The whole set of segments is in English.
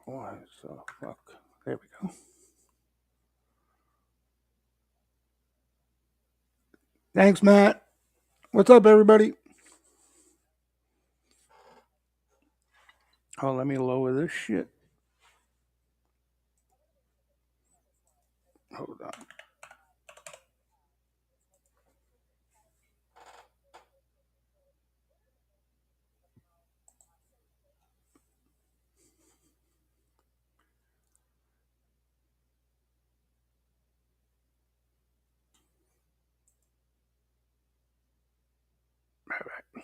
Why so fuck? There we go. Thanks, Matt. What's up, everybody? Oh, let me lower this shit. Hold on. All right.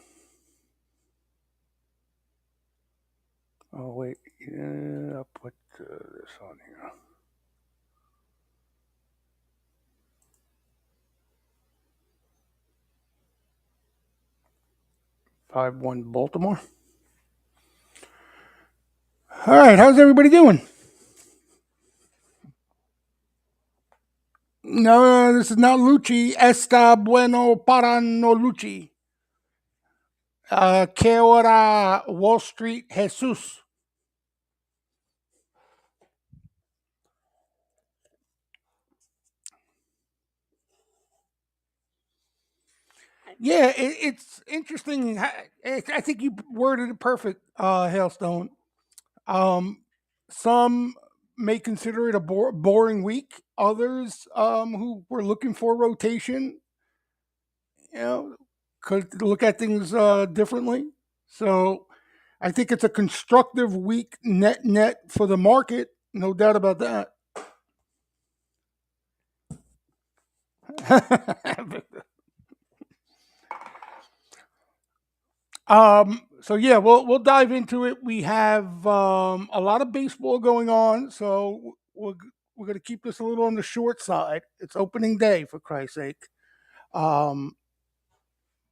Oh wait, yeah, I'll put this on here. 5-1 Baltimore. All right, how's everybody doing? No, this is not Lucci. Está bueno para no Lucci. Que hora Wall Street Jesus? Yeah, it's interesting. I think you worded it perfect, Hailstone. Some may consider it a boring week. Others who were looking for rotation, could look at things differently. So I think it's a constructive week net for the market. No doubt about that. So yeah, we'll dive into it. We have a lot of baseball going on, so we're gonna keep this a little on the short side. It's opening day, for Christ's sake. Um,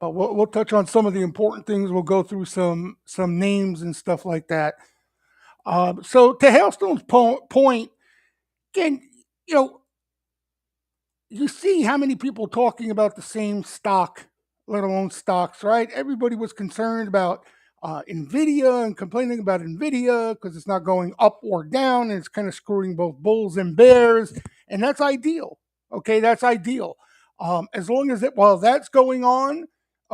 but we'll touch on some of the important things. We'll go through some names and stuff like that. So to Hailstone's point, again, you know, you see how many people talking about the same stock, let alone stocks, right? Everybody was concerned about NVDA and complaining about NVIDIA because it's not going up or down and it's kind of screwing both bulls and bears. And that's ideal. Okay, that's ideal. As long as while that's going on,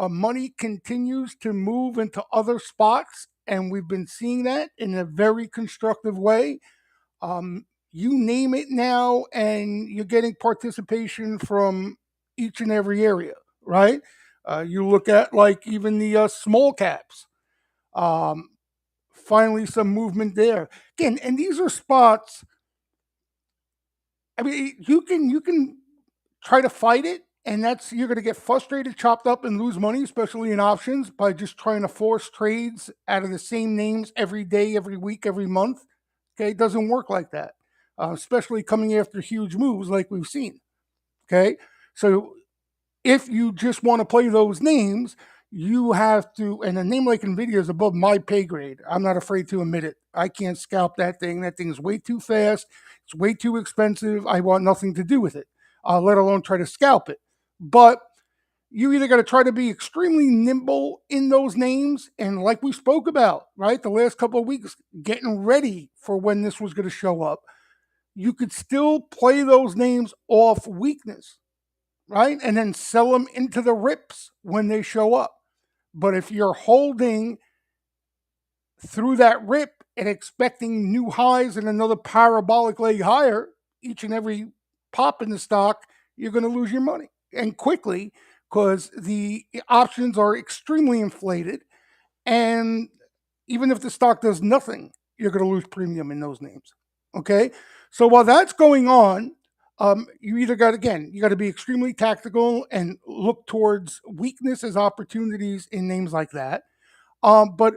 money continues to move into other spots. And we've been seeing that in a very constructive way. You name it now, and you're getting participation from each and every area, right? You look at like even the small caps. Um, Finally, some movement there again, and these are spots. I mean, you can try to fight it, and that's you're going to get frustrated, chopped up, and lose money, especially in options, by just trying to force trades out of the same names every day, every week, every month. Okay, it doesn't work like that, especially coming after huge moves like we've seen. Okay, so if you just want to play those names, you have to, and a name like NVIDIA is above my pay grade. I'm not afraid to admit it. I can't scalp that thing. That thing is way too fast. It's way too expensive. I want nothing to do with it, let alone try to scalp it. But you either got to try to be extremely nimble in those names, and like we spoke about, right, the last couple of weeks, getting ready for when this was going to show up, you could still play those names off weakness, right? And then sell them into the rips when they show up. But if you're holding through that rip and expecting new highs and another parabolic leg higher each and every pop in the stock, you're going to lose your money and quickly because the options are extremely inflated. And even if the stock does nothing, you're going to lose premium in those names. Okay. So while that's going on, you either got, again, you got to be extremely tactical and look towards weakness as opportunities in names like that. But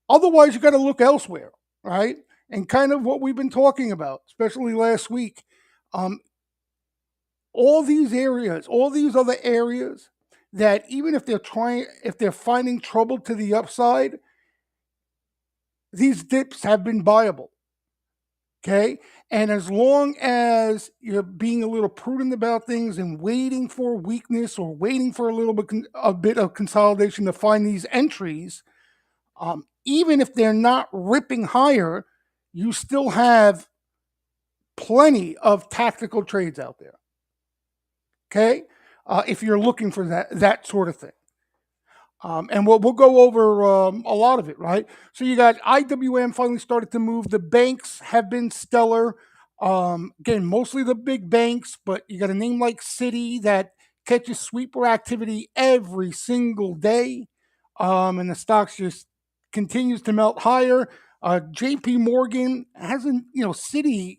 otherwise, you got to look elsewhere, right? And kind of what we've been talking about, especially last week. Um, all these areas, all these other areas that even if they're finding trouble to the upside, these dips have been viable. Okay. And as long as you're being a little prudent about things and waiting for weakness or waiting for a bit of consolidation to find these entries, even if they're not ripping higher, you still have plenty of tactical trades out there. Okay, if you're looking for that sort of thing. And we'll go over a lot of it, right? So you got IWM finally started to move. The banks have been stellar. Again, mostly the big banks, but you got a name like Citi that catches sweeper activity every single day, and the stocks just continues to melt higher. JP Morgan hasn't, Citi.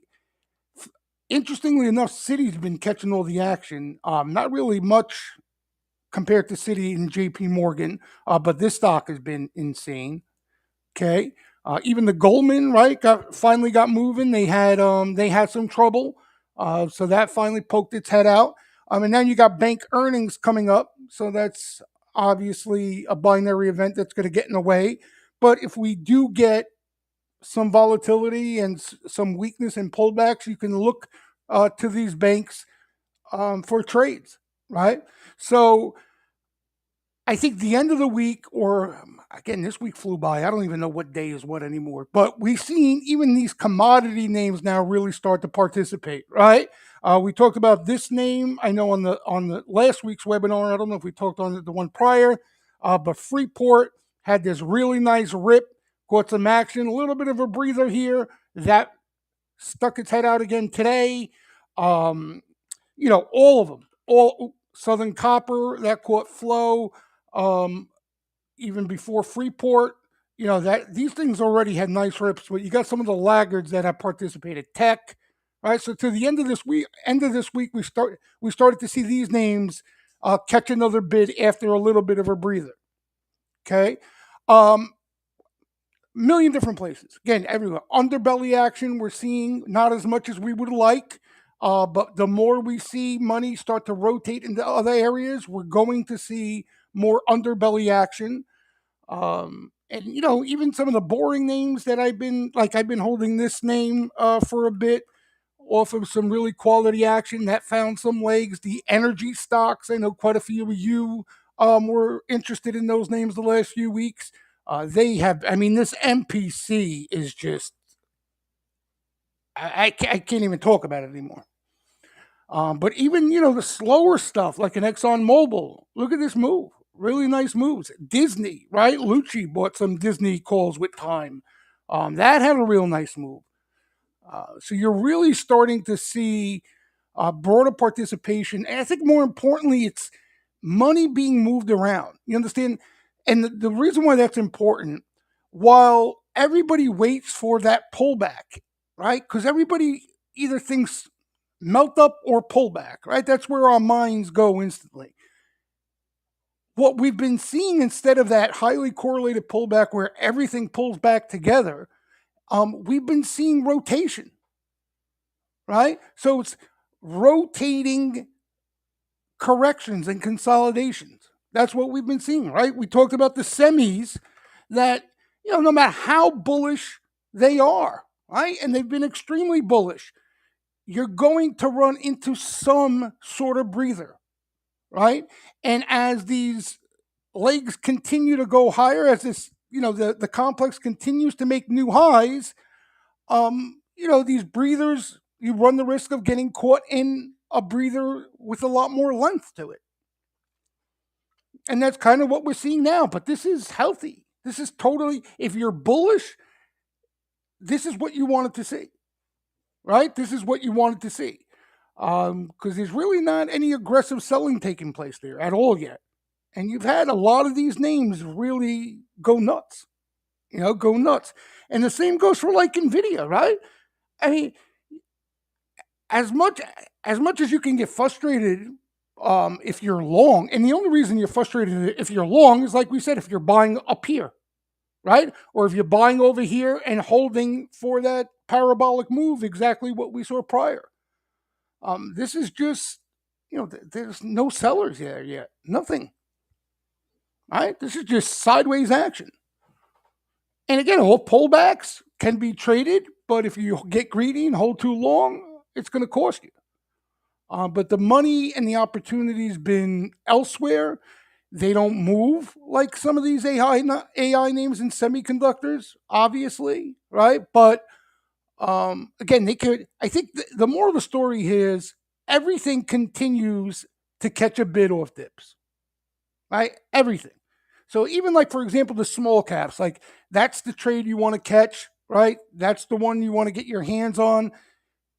Interestingly enough, Citi's been catching all the action. Not really much compared to Citi and JP Morgan, but this stock has been insane. Okay. Even the Goldman, right, finally got moving. They had some trouble. So that finally poked its head out. And then you got bank earnings coming up. So that's obviously a binary event that's going to get in the way. But if we do get some volatility and some weakness and pullbacks, you can look to these banks for trades, right? So I think the end of the week, or again, this week flew by. I don't even know what day is what anymore. But we've seen even these commodity names now really start to participate, right? We talked about this name. I know on the last week's webinar. I don't know if we talked on the one prior, but Freeport had this really nice rip, caught some action, a little bit of a breather here. That stuck its head out again today. Um, all of them, all Southern Copper that caught flow. Um, Even before Freeport, that these things already had nice rips, but you got some of the laggards that have participated. Tech, right? So to the end of this week, we started to see these names catch another bid after a little bit of a breather. Okay, um, million different places. Again, everywhere. Underbelly action we're seeing not as much as we would like. But the more we see money start to rotate into other areas, we're going to see more underbelly action. And even some of the boring names that I've been holding this name for a bit off of some really quality action that found some legs. The energy stocks, I know quite a few of you were interested in those names the last few weeks. They have, I mean, this MPC is just, I can't even talk about it anymore. But even, the slower stuff like an Exxon Mobil, look at this move. Really nice moves. Disney, right? Lucci bought some Disney calls with time. That had a real nice move. So you're really starting to see broader participation. And I think more importantly, it's money being moved around. You understand? And the reason why that's important, while everybody waits for that pullback, right? Because everybody either thinks melt up or pull back, right? That's where our minds go instantly. What we've been seeing instead of that highly correlated pullback where everything pulls back together, we've been seeing rotation, right? So it's rotating corrections and consolidations. That's what we've been seeing, right? We talked about the semis that, no matter how bullish they are, right? And they've been extremely bullish, you're going to run into some sort of breather, right? And as these legs continue to go higher, as this, the complex continues to make new highs, these breathers, you run the risk of getting caught in a breather with a lot more length to it. And that's kind of what we're seeing now. But this is healthy. This is totally, if you're bullish, this is what you wanted to see, right? This is what you wanted to see. Because there's really not any aggressive selling taking place there at all yet. And you've had a lot of these names really go nuts, go nuts. And the same goes for like NVIDIA, right? I mean, as much as you can get frustrated if you're long, and the only reason you're frustrated if you're long is like we said, if you're buying up here, right? Or if you're buying over here and holding for that parabolic move, exactly what we saw prior. This is just, there's no sellers there yet. Nothing. Right? This is just sideways action. And again, all pullbacks can be traded, but if you get greedy and hold too long, it's going to cost you. But the money and the opportunity's been elsewhere. They don't move like some of these AI names in semiconductors, obviously, right? But Again, they could. I think the moral of the story is everything continues to catch a bid off dips, right? Everything. So even like for example, the small caps, like that's the trade you want to catch, right? That's the one you want to get your hands on.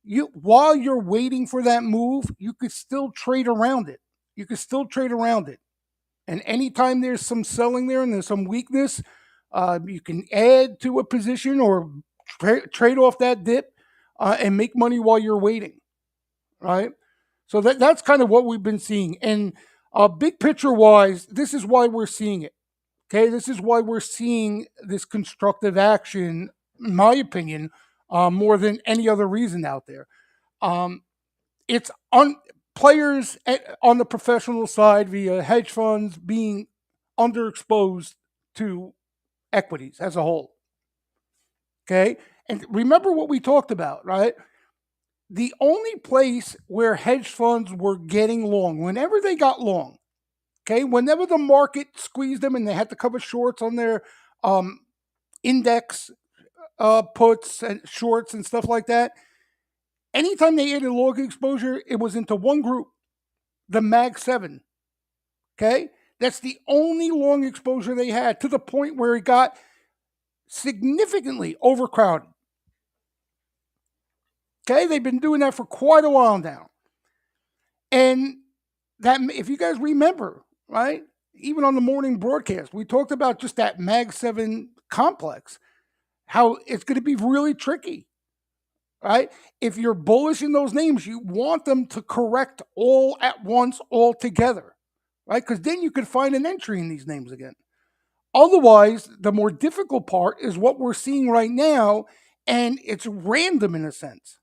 You while you're waiting for that move, you could still trade around it. You could still trade around it. And anytime there's some selling there and there's some weakness, you can add to a position or trade off that dip and make money while you're waiting, right? So that's kind of what we've been seeing. And big picture wise, this is why we're seeing it. Okay, this is why we're seeing this constructive action, in my opinion, more than any other reason out there. Um, it's on players on the professional side via hedge funds being underexposed to equities as a whole. Okay. And remember what we talked about, right? The only place where hedge funds were getting long, whenever they got long, okay, whenever the market squeezed them and they had to cover shorts on their um, index puts and shorts and stuff like that, anytime they added long exposure, it was into one group, the Mag 7. Okay. That's the only long exposure they had to the point where it got significantly overcrowded. Okay. They've been doing that for quite a while now. And that, if you guys remember, right, even on the morning broadcast, we talked about just that Mag 7 complex, how it's going to be really tricky, right? If you're bullish in those names, you want them to correct all at once, all together, right? Because then you could find an entry in these names again. Otherwise, the more difficult part is what we're seeing right now, and it's random in a sense.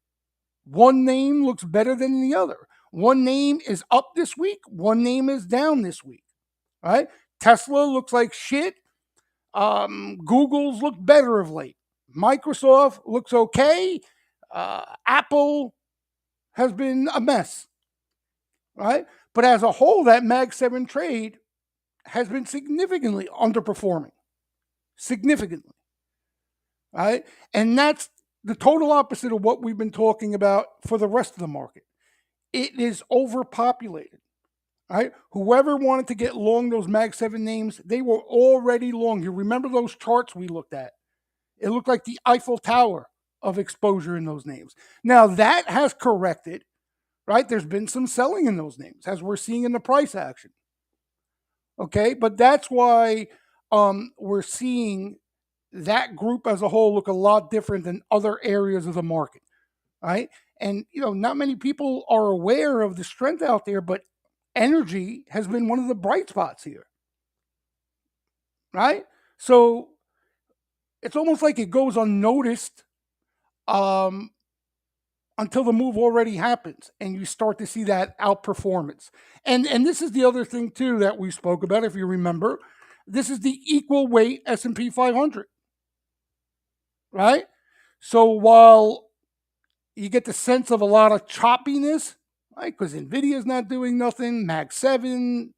One name looks better than the other. One name is up this week, one name is down this week, right? Tesla looks like shit. Google's looked better of late. Microsoft looks okay. Apple has been a mess, right? But as a whole, that Mag 7 trade has been significantly underperforming. Significantly, right? And that's the total opposite of what we've been talking about for the rest of the market. It is overpopulated, right? Whoever wanted to get long those Mag 7 names, they were already long. You remember those charts we looked at? It looked like the Eiffel Tower of exposure in those names. Now that has corrected, right? There's been some selling in those names as we're seeing in the price action. Okay, but that's why we're seeing that group as a whole look a lot different than other areas of the market, right? And not many people are aware of the strength out there, but energy has been one of the bright spots here, right? So it's almost like it goes unnoticed um, until the move already happens, and you start to see that outperformance. And this is the other thing too that we spoke about, if you remember. This is the equal weight S&P 500, right? So while you get the sense of a lot of choppiness, right? Because NVIDIA is not doing nothing, Mag 7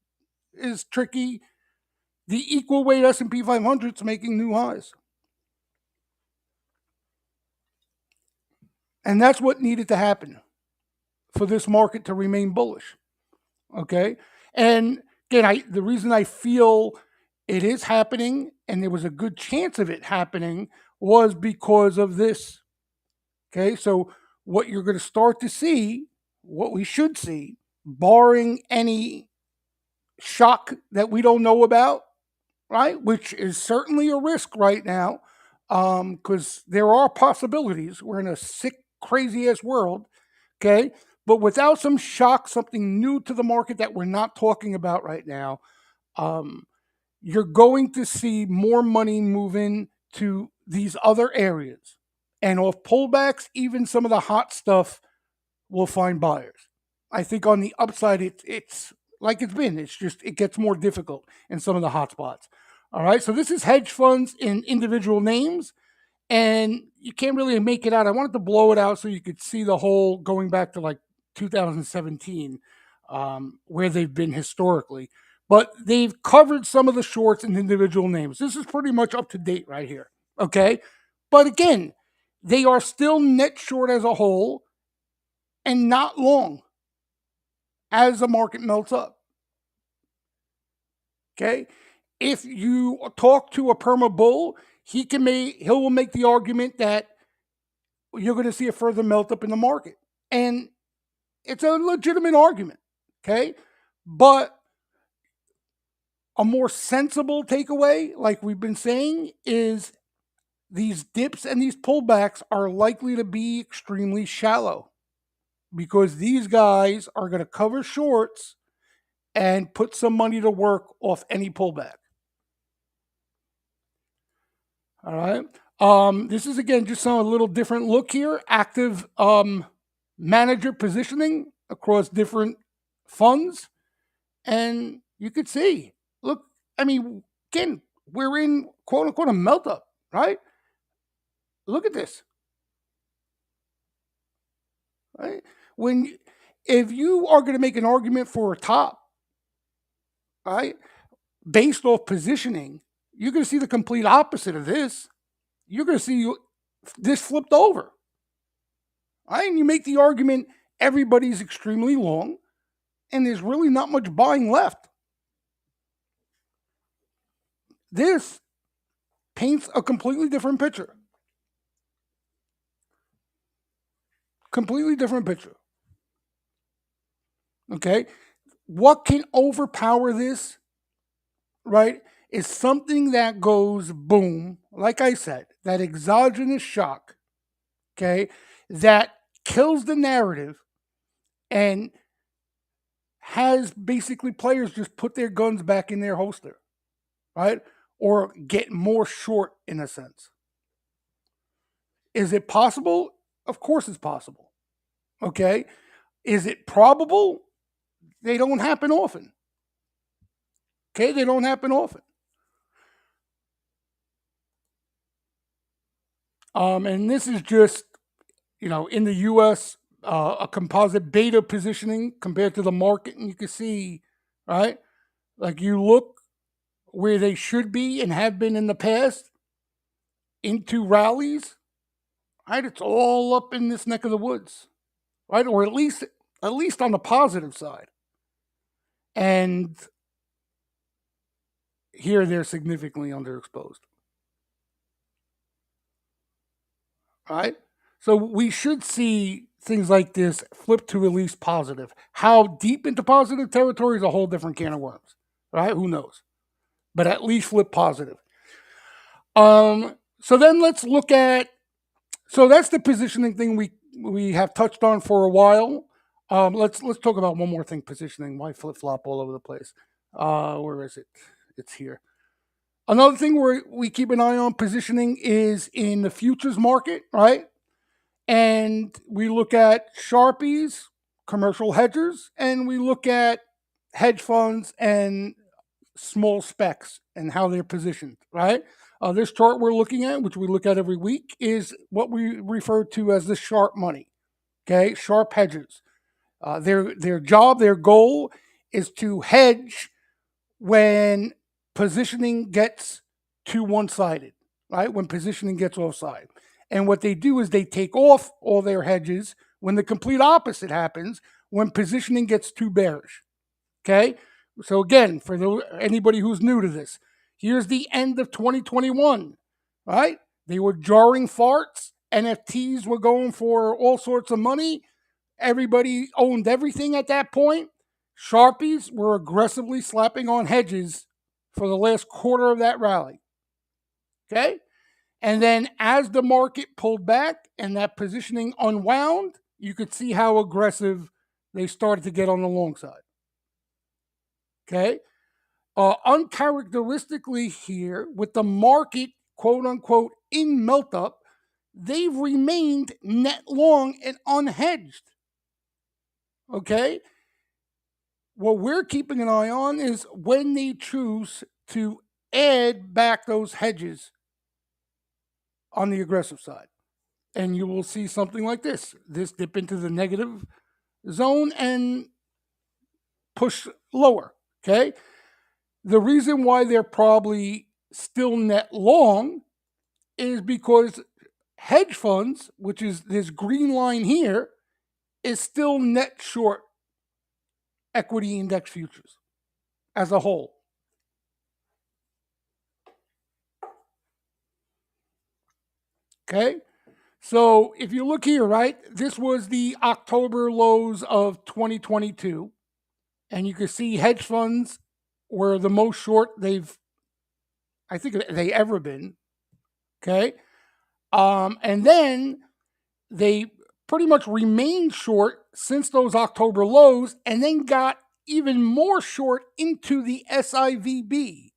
is tricky. The equal weight S&P 500 is making new highs. And that's what needed to happen for this market to remain bullish. Okay. And again, the reason I feel it is happening and there was a good chance of it happening was because of this. Okay. So what you're going to start to see, what we should see, barring any shock that we don't know about, right? Which is certainly a risk right now, because there are possibilities. We're in a sick, crazy ass world, okay? But without some shock, something new to the market that we're not talking about right now, um, you're going to see more money move in to these other areas. And off pullbacks, even some of the hot stuff will find buyers. I think on the upside, it's like it's been. It's just it gets more difficult in some of the hot spots. All right. So this is hedge funds in individual names, and you can't really make it out. I wanted to blow it out so you could see the whole going back to like 2017, where they've been historically. But they've covered some of the shorts in individual names. This is pretty much up to date right here. Okay. But again, they are still net short as a whole and not long as the market melts up. Okay. If you talk to a perma bull, he will make the argument that you're going to see a further melt up in the market. And it's a legitimate argument. Okay. But a more sensible takeaway, like we've been saying, is these dips and these pullbacks are likely to be extremely shallow because these guys are going to cover shorts and put some money to work off any pullback. All right. This is again just a little different look here. Active manager positioning across different funds, and you could see. Look, I mean, again, we're in quote unquote a melt up, right? Look at this. Right? If you are going to make an argument for a top, right, based off positioning, you're going to see the complete opposite of this. You're going to see this flipped over. Right? And you make the argument everybody's extremely long, and there's really not much buying left. This paints a completely different picture. Completely different picture. Okay? What can overpower this, right, is something that goes boom, like I said, that exogenous shock, okay, that kills the narrative and has basically players just put their guns back in their holster, right? Or get more short in a sense. Is it possible? Of course it's possible. Okay. Is it probable? They don't happen often. Okay. They don't happen often. And this is just, in the US, a composite beta positioning compared to the market. And you can see, right? Like you look where they should be and have been in the past into rallies, right? It's all up in this neck of the woods, right? Or at least on the positive side. And here they're significantly underexposed. Right? So we should see things like this flip to at least positive. How deep into positive territory is a whole different can of worms. Right? Who knows? But at least flip positive. So then let's look at, so that's the positioning thing we have touched on for a while. Let's talk about one more thing, positioning. Why flip flop all over the place? Where is it? It's here. Another thing where we keep an eye on positioning is in the futures market, right? And we look at Sharpies, commercial hedgers, and we look at hedge funds and small specs and how they're positioned, right? This chart we're looking at, which we look at every week, is what we refer to as the sharp money, okay? Sharp hedgers. Their job, their goal is to hedge when positioning gets too one-sided, right? When positioning gets offside. And what they do is they take off all their hedges when the complete opposite happens, when positioning gets too bearish. Okay? So again, for anybody who's new to this, here's the end of 2021, right? They were jarring farts. NFTs were going for all sorts of money. Everybody owned everything at that point. Sharpies were aggressively slapping on hedges for the last quarter of that rally. Okay? And then as the market pulled back and that positioning unwound, you could see how aggressive they started to get on the long side. Okay? Uncharacteristically here, with the market, quote unquote, in melt up, they've remained net long and unhedged. Okay? What we're keeping an eye on is when they choose to add back those hedges on the aggressive side. And you will see something like this. This dip into the negative zone and push lower. Okay? The reason why they're probably still net long is because hedge funds, which is this green line here, is still net short equity index futures as a whole. Okay. So if you look here, right, this was the October lows of 2022. And you can see hedge funds were the most short I think they ever been. Okay. And then they pretty much remained short since those October lows and then got even more short into the SIVB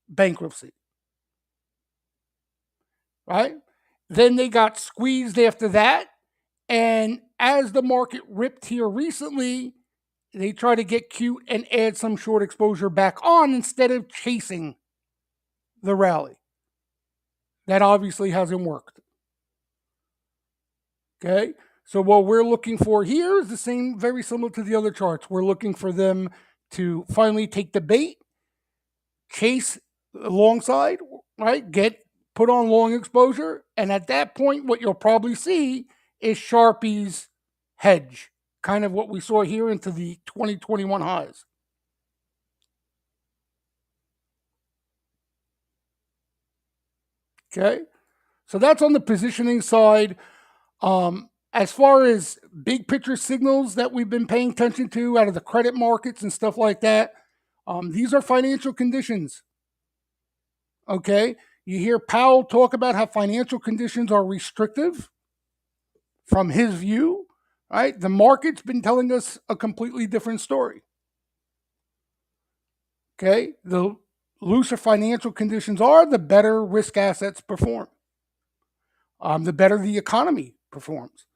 bankruptcy. Right? Then they got squeezed after that. And as the market ripped here recently, they try to get cute and add some short exposure back on instead of chasing the rally. That obviously hasn't worked. Okay. So what we're looking for here is the same, very similar to the other charts. We're looking for them to finally take the bait, chase alongside, right? Get put on long exposure. And at that point, what you'll probably see is Sharpie's hedge, kind of what we saw here into the 2021 highs. Okay. So that's on the positioning side. As far as big picture signals that we've been paying attention to out of the credit markets and stuff like that, these are financial conditions. Okay. You hear Powell talk about how financial conditions are restrictive from his view, right? The market's been telling us a completely different story. Okay. The looser financial conditions are, the better risk assets perform. The better the economy performs.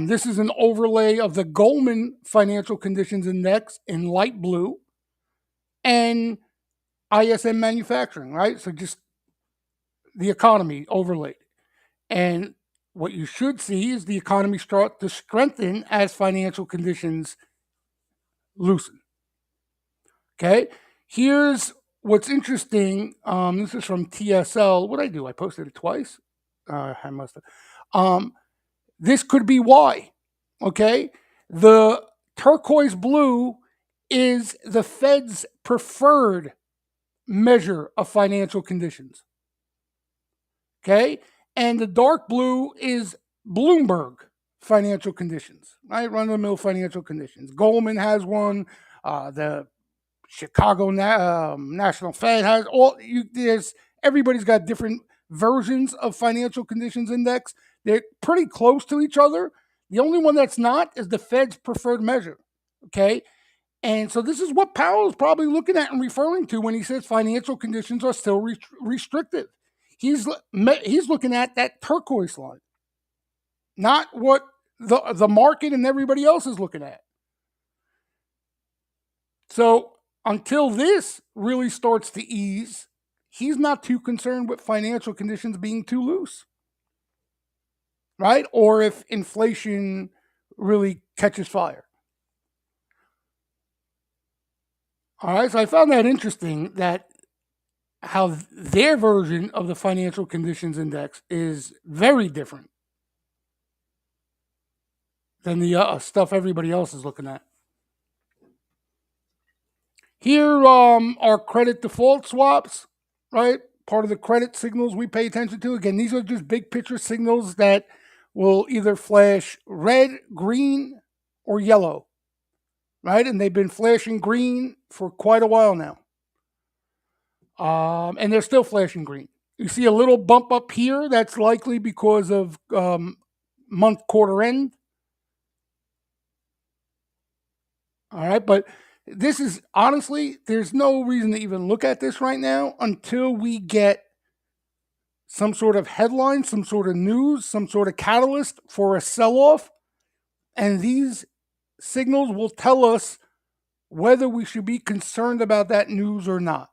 This is an overlay of the Goldman Financial Conditions Index in light blue and ISM manufacturing, right? So just the economy overlaid. And what you should see is the economy start to strengthen as financial conditions loosen. Okay, here's what's interesting. This is from TSL. What did I do? I posted it twice. I must have. This could be why. Okay, the turquoise blue is the Fed's preferred measure of financial conditions. Okay, and the dark blue is Bloomberg financial conditions, right? Run of the mill financial conditions. Goldman has one. The Chicago National Fed has all. Everybody's got different versions of financial conditions index. They're pretty close to each other. The only one that's not is the Fed's preferred measure. Okay. And so this is what Powell is probably looking at and referring to when he says financial conditions are still restrictive. He's looking at that turquoise line, not what the market and everybody else is looking at. So until this really starts to ease, he's not too concerned with financial conditions being too loose, right? Or if inflation really catches fire. All right, so I found that interesting that how their version of the financial conditions index is very different than the stuff everybody else is looking at. Here are credit default swaps, right? Part of the credit signals we pay attention to. Again, these are just big picture signals that will either flash red, green, or yellow, right? And they've been flashing green for quite a while now. And they're still flashing green. You see a little bump up here. That's likely because of month quarter end. All right, but this is honestly, there's no reason to even look at this right now until we get some sort of headline, some sort of news, some sort of catalyst for a sell-off. And these signals will tell us whether we should be concerned about that news or not.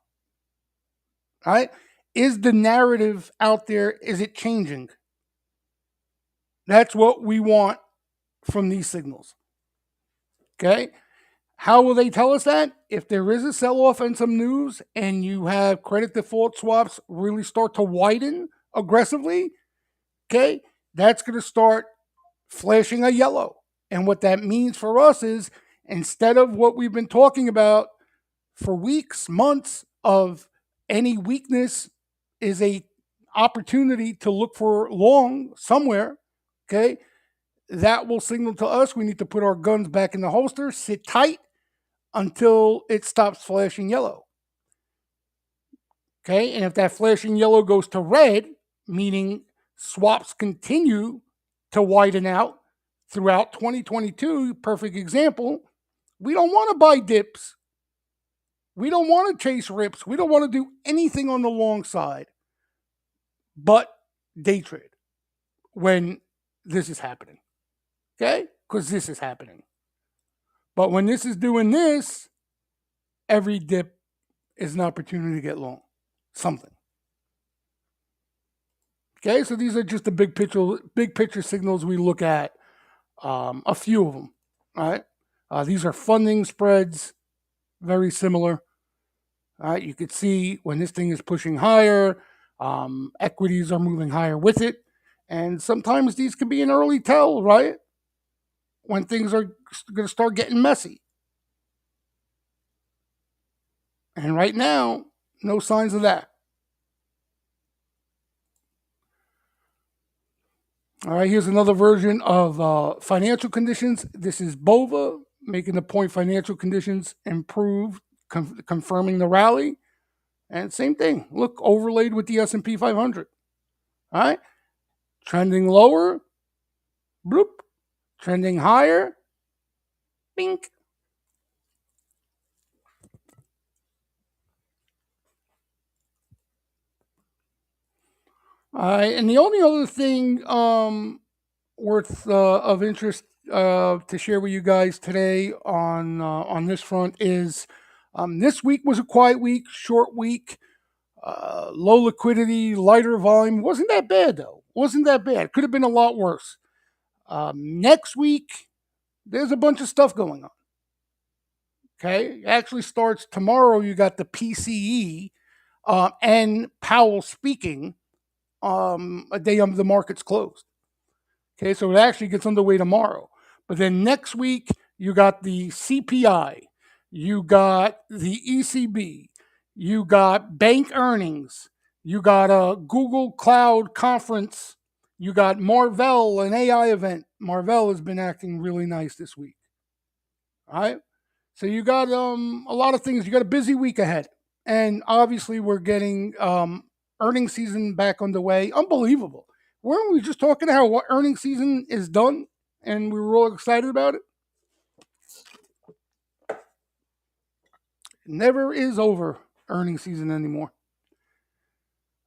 Right? Is the narrative out there, is it changing? That's what we want from these signals. Okay? How will they tell us that? If there is a sell-off and some news and you have credit default swaps really start to widen aggressively, Okay, that's going to start flashing a yellow. And what that means for us is instead of what we've been talking about for weeks, months of any weakness is a opportunity to look for long somewhere, okay? That will signal to us we need to put our guns back in the holster, sit tight until it stops flashing yellow. Okay, and if that flashing yellow goes to red, meaning swaps continue to widen out throughout 2022, perfect example, we don't want to buy dips. We don't want to chase rips. We don't want to do anything on the long side but day trade when this is happening. Okay? Because this is happening. But when this is doing this, every dip is an opportunity to get long. Something. Okay, so these are just the big picture signals we look at. A few of them, right? These are funding spreads, very similar. All right, you could see when this thing is pushing higher, equities are moving higher with it, and sometimes these can be an early tell, right? When things are going to start getting messy. And right now, no signs of that. All right, here's another version of financial conditions. This is BOVA making the point financial conditions improved, confirming the rally. And same thing, look, overlaid with the S&P 500. All right, trending lower, bloop, trending higher, bink. All right, and the only other thing worth of interest to share with you guys today on this front is this week was a quiet week, short week, low liquidity, lighter volume. Wasn't that bad though. Wasn't that bad. Could have been a lot worse. Next week, there's a bunch of stuff going on. Okay, it actually starts tomorrow. You got the PCE and Powell speaking a day after the market's closed. Okay, so it actually gets underway tomorrow. But then next week, you got the CPI, you got the ECB, you got bank earnings, you got a Google Cloud conference, you got Marvell, an AI event. Marvell has been acting really nice this week. All right. So you got a lot of things. You got a busy week ahead. And obviously, we're getting earnings season back underway. Unbelievable. Weren't we just talking how what earnings season is done and we were all excited about it? It never is over earnings season anymore.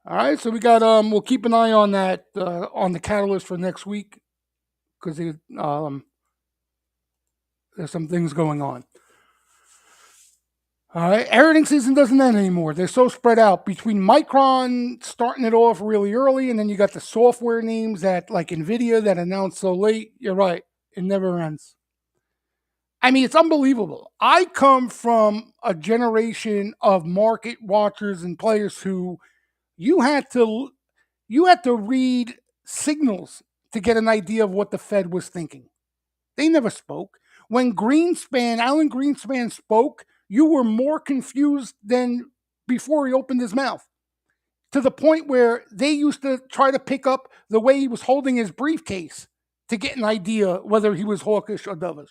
All right, so we got we'll keep an eye on that on the catalyst for next week because there's some things going on. All right, earnings season doesn't end anymore. They're so spread out between Micron starting it off really early, and then you got the software names that like NVDA that announced so late. You're right, it never ends. I mean, it's unbelievable. I come from a generation of market watchers and players who you had to read signals to get an idea of what the Fed was thinking. They never spoke. When Alan Greenspan spoke, you were more confused than before he opened his mouth. To the point where they used to try to pick up the way he was holding his briefcase to get an idea whether he was hawkish or dovish.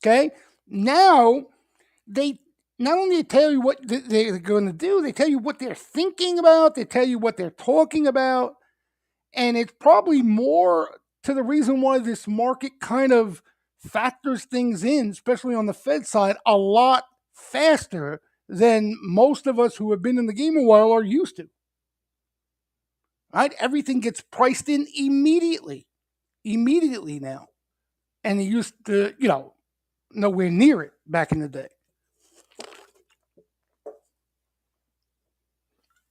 Okay? Now, they not only tell you what they're going to do, they tell you what they're thinking about, they tell you what they're talking about, and it's probably more to the reason why this market kind of factors things in, especially on the Fed side, a lot faster than most of us who have been in the game a while are used to. Right? Everything gets priced in immediately now. And it used to, nowhere near it back in the day.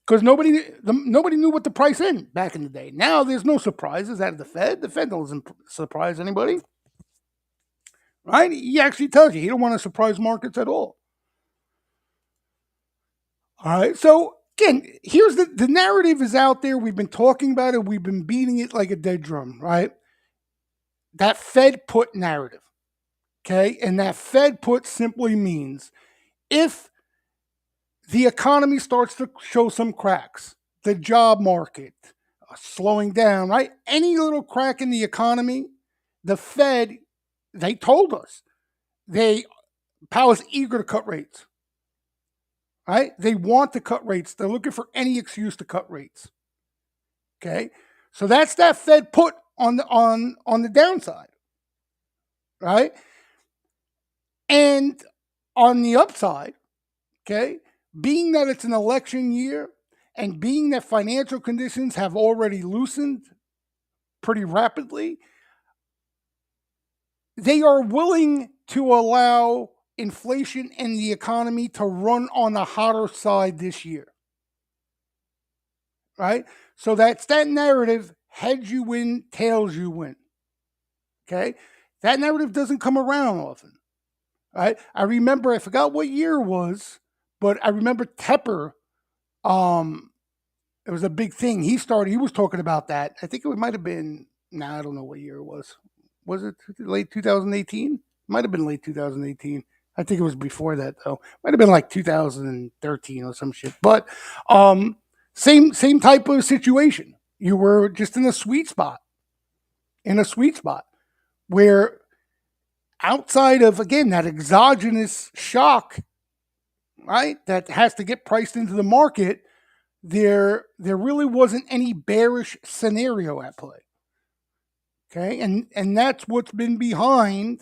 Because nobody knew what to price in back in the day. Now there's no surprises out of the Fed. The Fed doesn't surprise anybody. Right? He actually tells you he don't want to surprise markets at all. All right. So again, here's the narrative is out there. We've been talking about it. We've been beating it like a dead drum, right? That Fed put narrative, okay? And that Fed put simply means if the economy starts to show some cracks, the job market slowing down, right? Any little crack in the economy, the Fed, they told us, Powell's eager to cut rates, right? They want to cut rates. They're looking for any excuse to cut rates. Okay, so that's that Fed put on the downside, right? And on the upside, okay, being that it's an election year and being that financial conditions have already loosened pretty rapidly, they are willing to allow inflation and the economy to run on the hotter side this year, right? So that's that narrative: heads you win, tails you win. Okay, that narrative doesn't come around often, right? I remember, I forgot what year it was, but I remember Tepper. Um, it was a big thing. He was talking about that. I think it might have been. Nah, I don't know what year it was. Was it late 2018? Might have been late 2018. I think it was before that though. Might have been like 2013 or some shit. But same type of situation. You were just in a sweet spot. In a sweet spot where outside of, again, that exogenous shock, right, that has to get priced into the market, there really wasn't any bearish scenario at play. Okay, and that's what's been behind,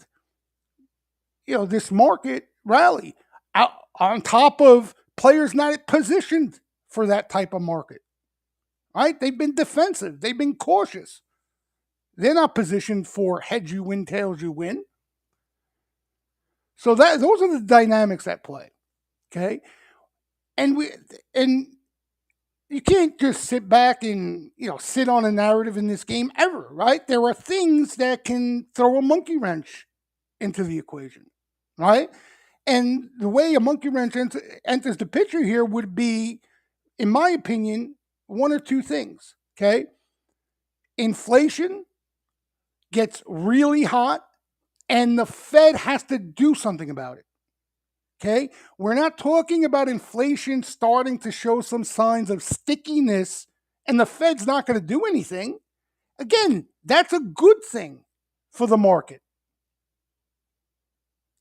this market rally. Out, on top of players not positioned for that type of market, right? They've been defensive. They've been cautious. They're not positioned for heads you win, tails you win. So those are the dynamics at play. Okay, and you can't just sit back and sit on a narrative in this game ever, right? There are things that can throw a monkey wrench into the equation, right? And the way a monkey wrench enters the picture here would be, in my opinion, one or two things. Okay, inflation gets really hot, and the Fed has to do something about it. Okay, we're not talking about inflation starting to show some signs of stickiness and the Fed's not going to do anything. Again, that's a good thing for the market.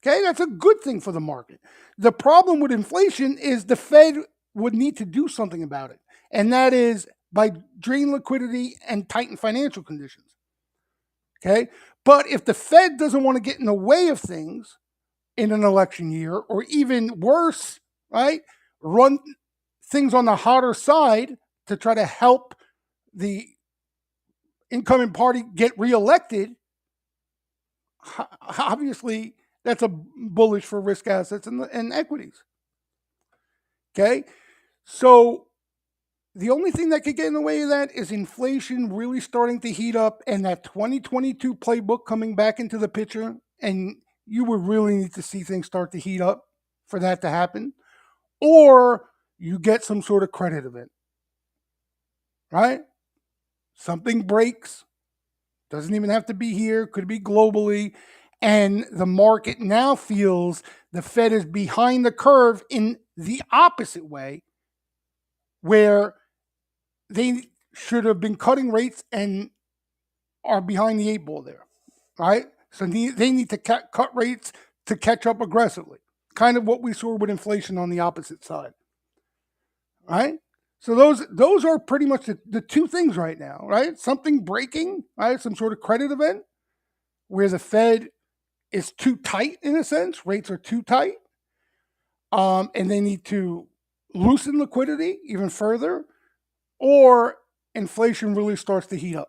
Okay, that's a good thing for the market. The problem with inflation is the Fed would need to do something about it, and that is by drain liquidity and tighten financial conditions. Okay, but if the Fed doesn't want to get in the way of things in an election year, or even worse, right, run things on the hotter side to try to help the incoming party get reelected, obviously that's a bullish for risk assets and equities. Okay, so the only thing that could get in the way of that is inflation really starting to heat up and that 2022 playbook coming back into the picture. And you would really need to see things start to heat up for that to happen. Or you get some sort of credit event, right? Something breaks. Doesn't even have to be here, could be globally. And the market now feels the Fed is behind the curve in the opposite way, where they should have been cutting rates and are behind the eight ball there, right? So they need to cut rates to catch up aggressively. Kind of what we saw with inflation on the opposite side, right? So those are pretty much the two things right now, right? Something breaking, right? Some sort of credit event where the Fed is too tight in a sense, rates are too tight, and they need to loosen liquidity even further, or inflation really starts to heat up.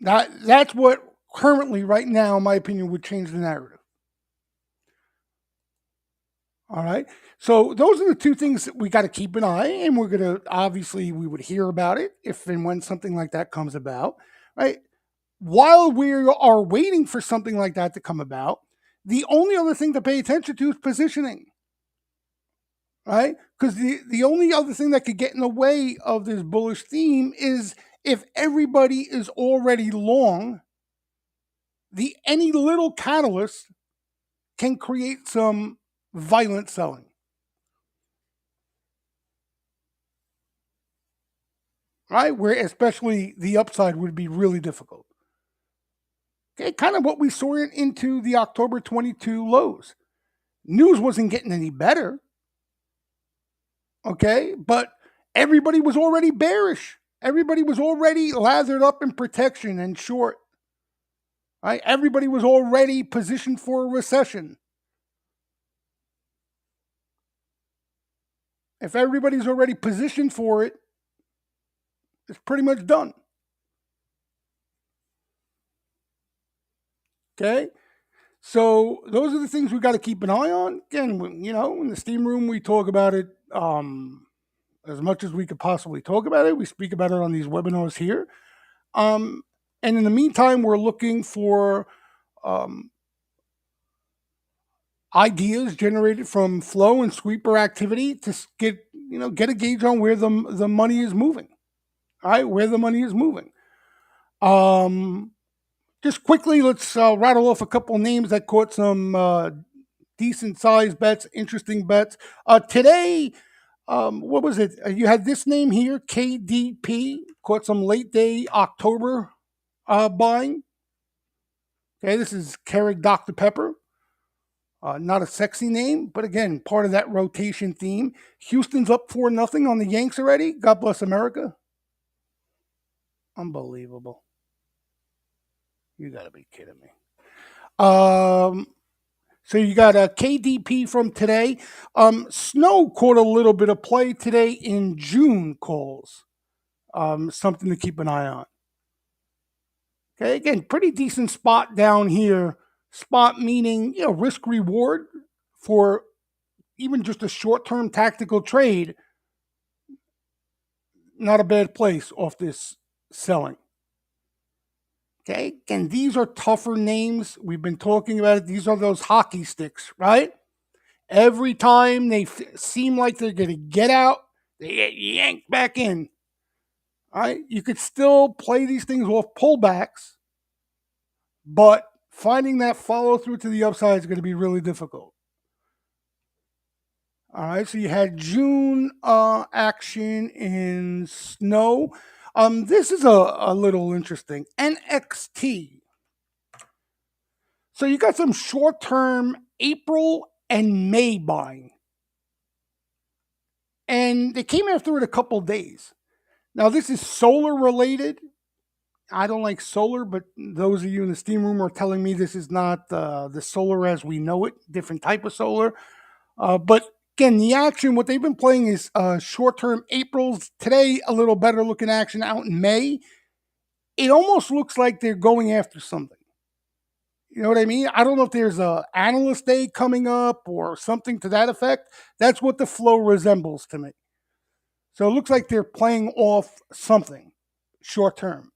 That's what currently, right now, in my opinion, would change the narrative. All right. So those are the two things that we got to keep an eye, and we're gonna obviously we would hear about it if and when something like that comes about, right? While we are waiting for something like that to come about, the only other thing to pay attention to is positioning. right? Because the only other thing that could get in the way of this bullish theme is if everybody is already long, the any little catalyst can create some violent selling, right? Where especially the upside would be really difficult. Okay, kind of what we saw into the October 22 lows. News wasn't getting any better, okay, but everybody was already bearish. Everybody was already lathered up in protection and short. Right? Everybody was already positioned for a recession. If everybody's already positioned for it, it's pretty much done. Okay? So those are the things we got to keep an eye on. Again, in the steam room, we talk about it as much as we could possibly talk about it. We speak about it on these webinars here. Um, and in the meantime, we're looking for um, ideas generated from flow and sweeper activity to get a gauge on where the money is moving. All right, where the money is moving. Um, just quickly, let's rattle off a couple names that caught some decent sized bets, interesting bets. Today, what was it? You had this name here, KDP, caught some late day October buying. Okay, this is Keurig Dr. Pepper. Not a sexy name, but again, part of that rotation theme. Houston's up 4-0 on the Yanks already. God bless America. Unbelievable. You got to be kidding me. So you got a KDP from today. Snow caught a little bit of play today in June calls. Something to keep an eye on. Okay, again, pretty decent spot down here. Spot meaning, risk reward for even just a short term tactical trade. Not a bad place off this selling. Okay, and these are tougher names. We've been talking about it. These are those hockey sticks, right? Every time they seem like they're going to get out, they get yanked back in. All right, you could still play these things off pullbacks, but finding that follow through to the upside is going to be really difficult. All right, so you had June action in snow. This is a little interesting. NXT. So you got some short term April and May buying. And they came after it a couple days. Now, this is solar related. I don't like solar, but those of you in the steam room are telling me this is not the solar as we know it, different type of solar. But again, the action, what they've been playing is short-term Aprils. Today, a little better looking action out in May. It almost looks like they're going after something. You know what I mean? I don't know if there's a analyst day coming up or something to that effect. That's what the flow resembles to me. So it looks like they're playing off something short term.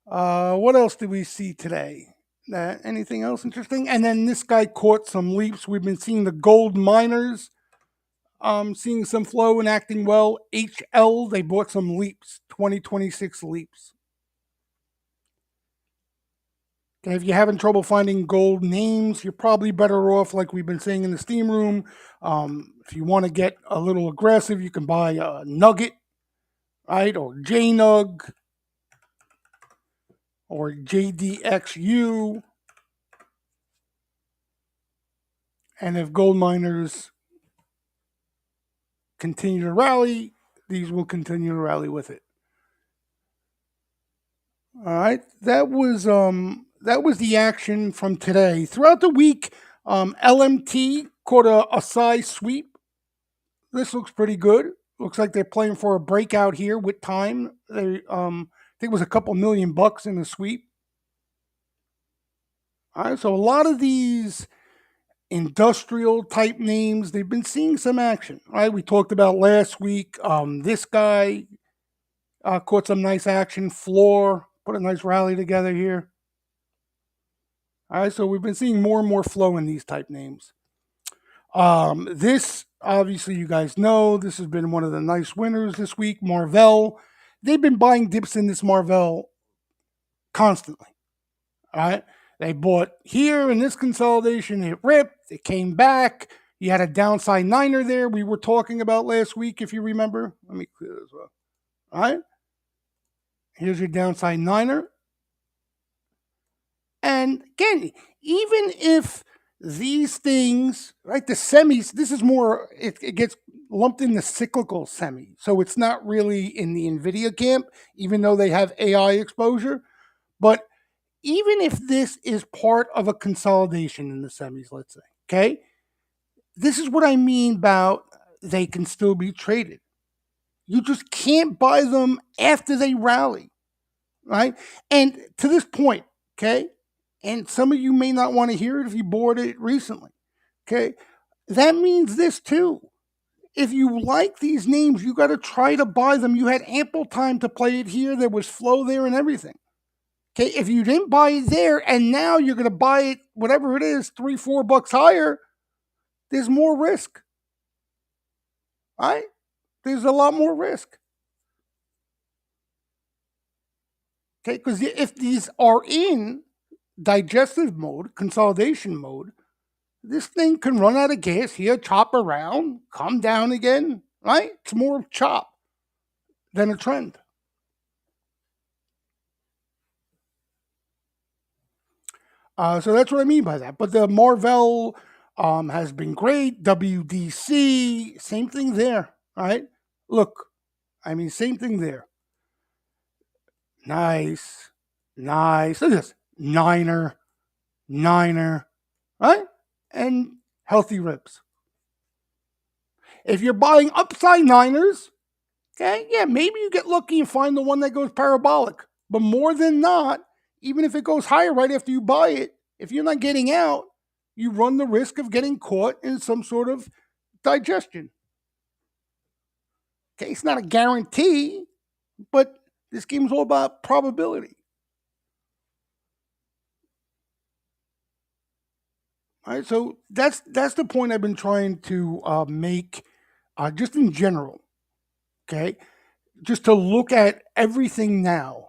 What else did we see today? Anything else interesting? And then this guy caught some leaps. We've been seeing the gold miners seeing some flow and acting well. HL, they bought some leaps, 2026 leaps. Okay, if you're having trouble finding gold names, you're probably better off, like we've been saying in the steam room. If you want to get a little aggressive, you can buy a Nugget, right? Or JNUG or JDXU. And if gold miners continue to rally, these will continue to rally with it. All right, that was the action from today. Throughout the week, LMT caught a size sweep. This looks pretty good. Looks like they're playing for a breakout here with time. They I think it was a couple $1 million in the sweep. All right, so a lot of these industrial type names, they've been seeing some action. Right, we talked about last week. This guy caught some nice action. Floor put a nice rally together here. All right, so we've been seeing more and more flow in these type names. This obviously you guys know this has been one of the nice winners this week. Marvell, they've been buying dips in this Marvell constantly. All right, they bought here in this consolidation. It ripped. It came back. You had a downside niner there. We were talking about last week, if you remember. Let me clear this up. All right, here's your downside niner. And again, even if these things, right, the semis, this is more, it gets lumped in the cyclical semi. So it's not really in the NVIDIA camp, even though they have AI exposure. But even if this is part of a consolidation in the semis, let's say, okay, this is what I mean about they can still be traded. You just can't buy them after they rally, right? And to this point, okay, and some of you may not want to hear it if you bought it recently, okay, that means this too. If you like these names, you got to try to buy them. You had ample time to play it here. There was flow there and everything. Okay, if you didn't buy it there and now you're going to buy it, whatever it is, $3-4 higher, there's more risk. Right? There's a lot more risk. Okay, because if these are in digestive mode, consolidation mode, this thing can run out of gas here, chop around, come down again, right? It's more of chop than a trend. So that's what I mean by that. But the Marvell has been great. WDC, same thing there, right? Look, I mean, same thing there. Nice, nice. Look at this. Niner, right? And healthy rips. If you're buying upside niners, okay, yeah, maybe you get lucky and find the one that goes parabolic. But more than not, even if it goes higher right after you buy it, if you're not getting out, you run the risk of getting caught in some sort of digestion. Okay, it's not a guarantee, but this game is all about probability. All right, so that's the point I've been trying to make, just in general. Okay, just to look at everything now,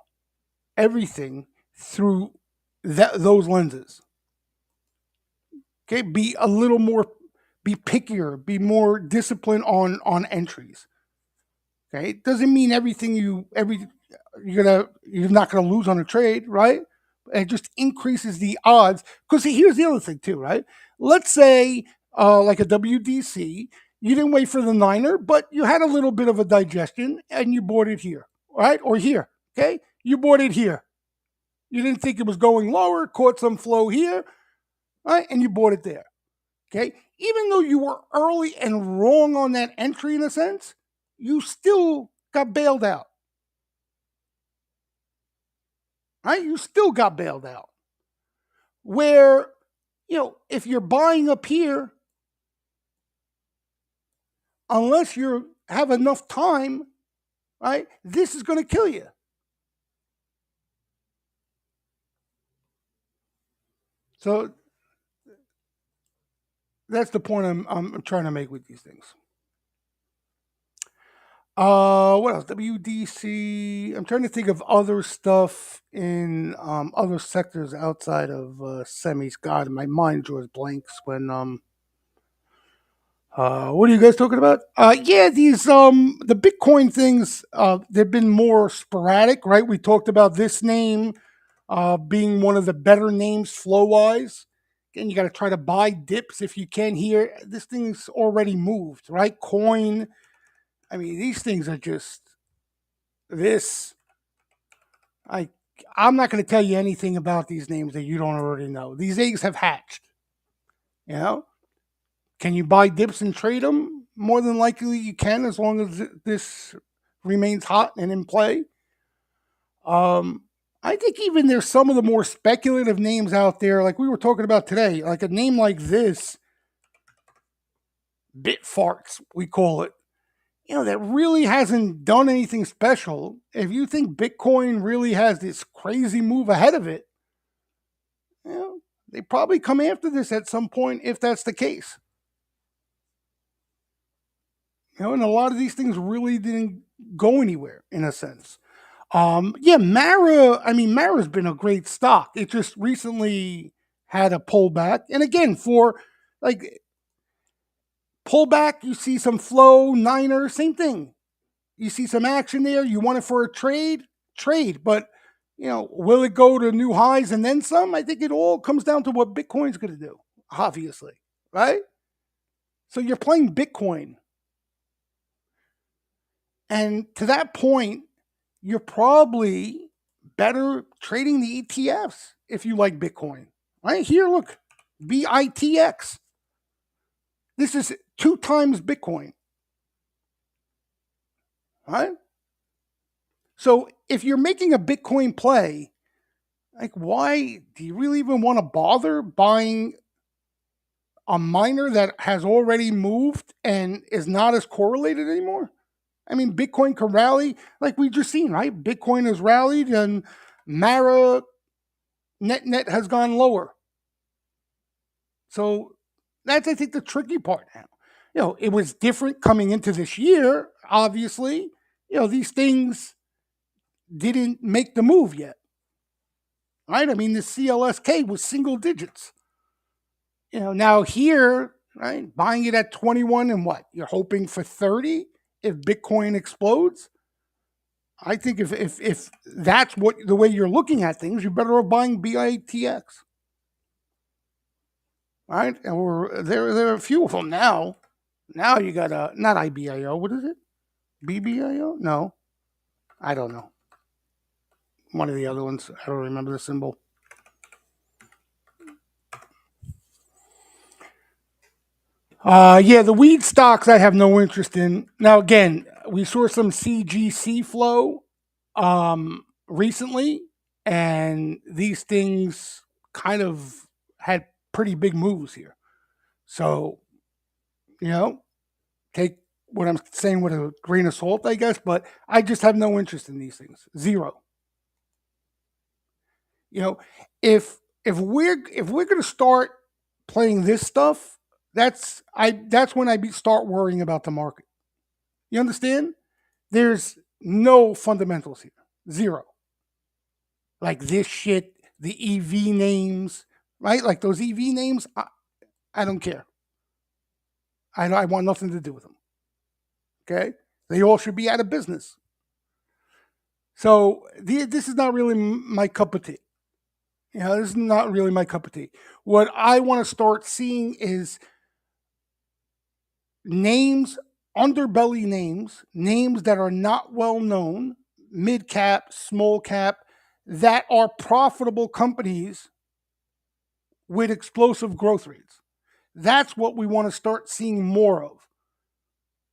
everything through those lenses. Okay, be a little more, be pickier, be more disciplined on entries. Okay, it doesn't mean you're not gonna lose on a trade, right? It just increases the odds. Because here's the other thing too, right? Let's say like a WDC, you didn't wait for the niner, but you had a little bit of a digestion and you bought it here, right? Or here, okay? You bought it here. You didn't think it was going lower, caught some flow here, right? And you bought it there. Okay. Even though you were early and wrong on that entry in a sense, you still got bailed out. Right? You still got bailed out. Where, if you're buying up here, unless you have enough time, right, this is going to kill you. So that's the point I'm trying to make with these things. What else? WDC. I'm trying to think of other stuff in other sectors outside of semis. God, my mind draws blanks when what are you guys talking about? Yeah, these the Bitcoin things. They've been more sporadic, right? We talked about this name being one of the better names flow wise. Again, you got to try to buy dips if you can here. This thing's already moved, right? Coin. I mean, these things are just this. I'm not going to tell you anything about these names that you don't already know. These eggs have hatched. You know, can you buy dips and trade them? More than likely, you can, as long as this remains hot and in play. I think even there's some of the more speculative names out there, like we were talking about today, like a name like this, Bitfarts, we call it. That really hasn't done anything special. If you think Bitcoin really has this crazy move ahead of it, they probably come after this at some point if that's the case. And a lot of these things really didn't go anywhere in a sense. Yeah, Mara. I mean, Mara's been a great stock. It just recently had a pullback, and again, for like pullback, you see some flow. Niner, same thing. You see some action there. You want it for a trade, trade. But will it go to new highs and then some? I think it all comes down to what Bitcoin's going to do. Obviously, right? So you're playing Bitcoin, and to that point, you're probably better trading the ETFs if you like Bitcoin. Right here, look, BITX. This is 2 times Bitcoin. Right? So if you're making a Bitcoin play, like why do you really even want to bother buying a miner that has already moved and is not as correlated anymore? I mean, Bitcoin can rally like we just seen, right? Bitcoin has rallied and Mara net has gone lower. So that's, I think, the tricky part now. It was different coming into this year, obviously. These things didn't make the move yet, right? I mean, the CLSK was single digits. Now here, right, buying it at 21 and what? You're hoping for 30 if Bitcoin explodes? I think if that's what the way you're looking at things, you're better off buying BITX. Right? Or there are a few of them now. Now you got not IBIO. What is it? BBIO? No, I don't know. One of the other ones. I don't remember the symbol. Yeah, the weed stocks I have no interest in. Now again, we saw some CGC flow recently, and these things kind of had pretty big moves here. So, you know, take what I'm saying with a grain of salt, I guess, but I just have no interest in these things. Zero. You know, if we're gonna start playing this stuff, that's when start worrying about the market. You understand? There's no fundamentals here. Zero. Like this shit, the EV names, right? Like those EV names, I don't care. I want nothing to do with them. Okay? They all should be out of business. So this is not really my cup of tea. This is not really my cup of tea. What I want to start seeing is names, underbelly names that are not well known, mid cap, small cap, that are profitable companies with explosive growth rates. That's what we want to start seeing more of.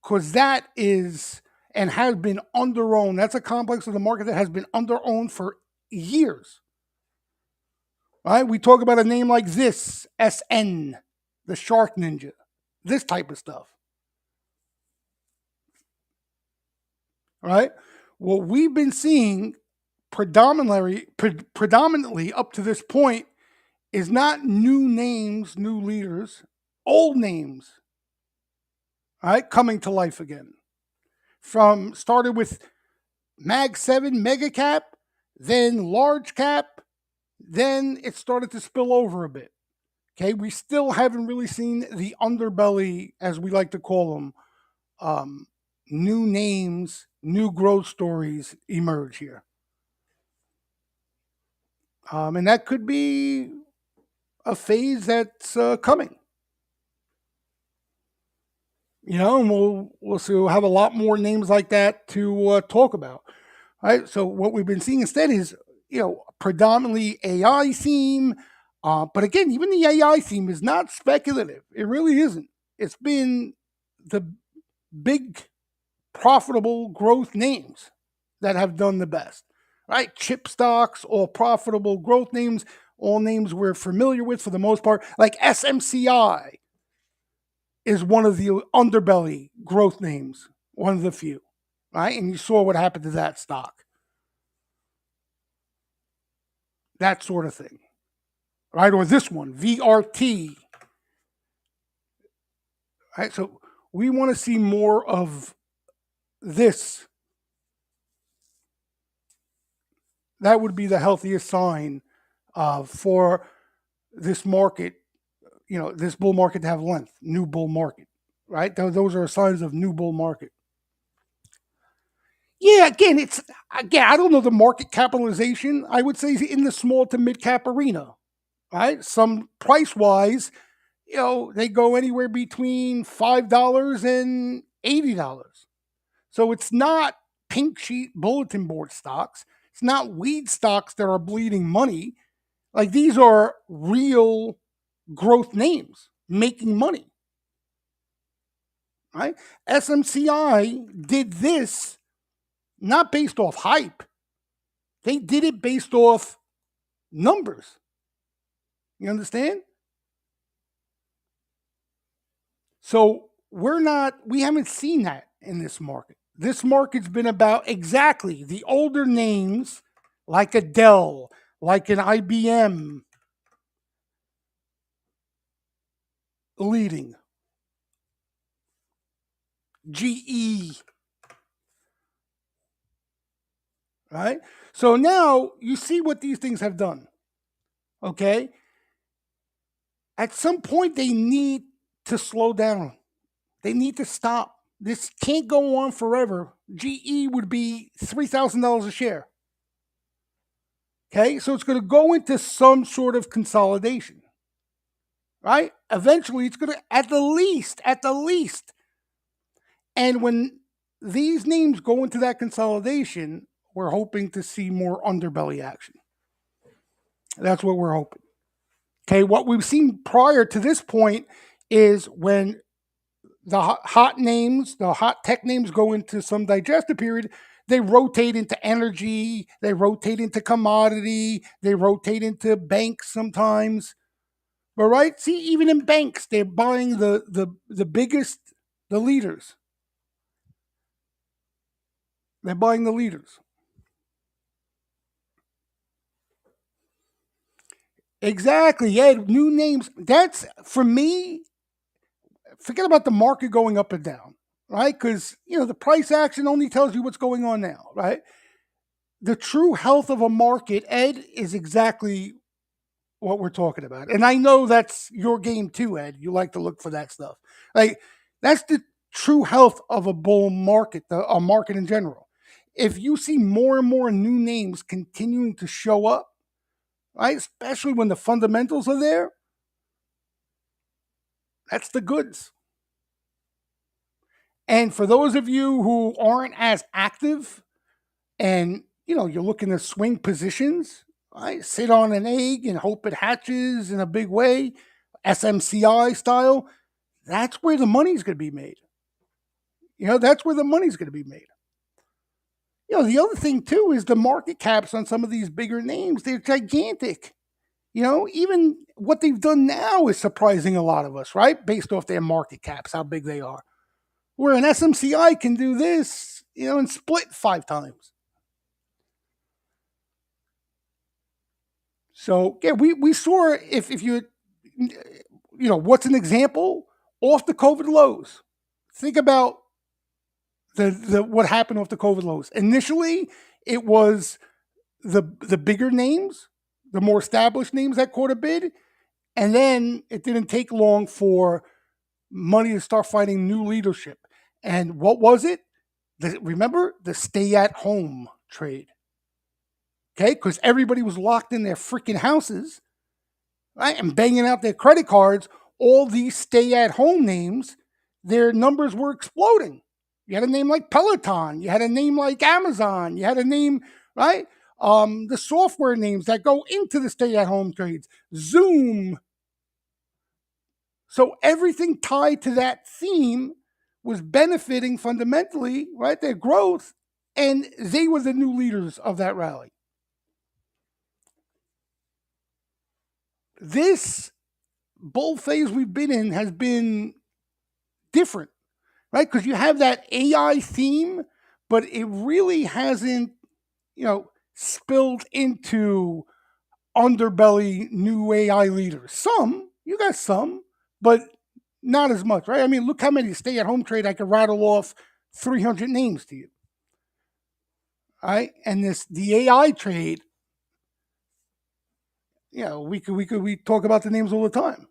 Because that is and has been under-owned. That's a complex of the market that has been under-owned for years. Right? We talk about a name like this, SN, the Shark Ninja, this type of stuff. Right? What we've been seeing predominantly up to this point is not new names, new leaders, old names, right, coming to life again. From started with Mag 7 mega cap, then large cap, then it started to spill over a bit. Okay, we still haven't really seen the underbelly, as we like to call them, new names, new growth stories emerge here. And that could be a phase that's coming. And we'll see. We'll have a lot more names like that to talk about. Right. So what we've been seeing instead is predominantly AI theme. But again, even the AI theme is not speculative. It really isn't. It's been the big profitable growth names that have done the best. Right? Chip stocks, all profitable growth names, all names we're familiar with for the most part, like SMCI is one of the underbelly growth names, one of the few, right? And you saw what happened to that stock, that sort of thing, right? Or this one, VRT, right? So We want to see more of this. That would be the healthiest sign for this market, this bull market to have length, new bull market, right? Those are signs of new bull market. Yeah, again, I don't know the market capitalization. I would say in the small to mid cap arena, right? Some price wise, they go anywhere between $5 and $80. So it's not pink sheet bulletin board stocks. It's not weed stocks that are bleeding money. Like these are real growth names making money, right? SMCI did this not based off hype. They did it based off numbers. You understand? So we haven't seen that in this market. This market's been about exactly the older names like a Dell, like an IBM leading, GE, right? So now you see what these things have done, okay? At some point, they need to slow down. They need to stop. This can't go on forever. GE would be $3,000 a share. Okay, so it's going to go into some sort of consolidation, right? Eventually, it's going to, at the least. And when these names go into that consolidation, we're hoping to see more underbelly action. That's what we're hoping. Okay, what we've seen prior to this point is when the hot names, the hot tech names go into some digestive period, they rotate into energy, they rotate into commodity, they rotate into banks sometimes. But right, see, even in banks, they're buying the biggest, the leaders. They're buying the leaders. Exactly. Yeah, new names. That's for me. Forget about the market going up and down, right? Because the price action only tells you what's going on now, right? The true health of a market, Ed, is exactly what we're talking about. And I know that's your game too, Ed. You like to look for that stuff. Like that's the true health of a bull market, a market in general. If you see more and more new names continuing to show up, right, especially when the fundamentals are there, that's the goods. And for those of you who aren't as active and you're looking to swing positions, right? Sit on an egg and hope it hatches in a big way, SMCI style. That's where the money's going to be made. That's where the money's going to be made. The other thing too is the market caps on some of these bigger names. They're gigantic. Even what they've done now is surprising a lot of us, right? Based off their market caps, how big they are. Where an SMCI can do this, and split 5 times. So yeah, we saw if you what's an example off the COVID lows. Think about the what happened off the COVID lows. Initially, it was the bigger names, the more established names that caught a bid, and then it didn't take long for money to start finding new leadership. And what was it? Remember the stay at home trade. Okay, because everybody was locked in their freaking houses, right, and banging out their credit cards. All these stay at home names, their numbers were exploding. You had a name like Peloton, you had a name like Amazon, you had a name, right? The software names that go into the stay at home trades, Zoom. So everything tied to that theme was benefiting fundamentally, right? Their growth, and they were the new leaders of that rally. This bull phase we've been in has been different, right? Because you have that AI theme, but it really hasn't, spilled into underbelly new AI leaders. You got some, but Not as much, right? I mean, look how many stay-at-home trade I could rattle off 300 names to you, right? And this the AI trade, we talk about the names all the time.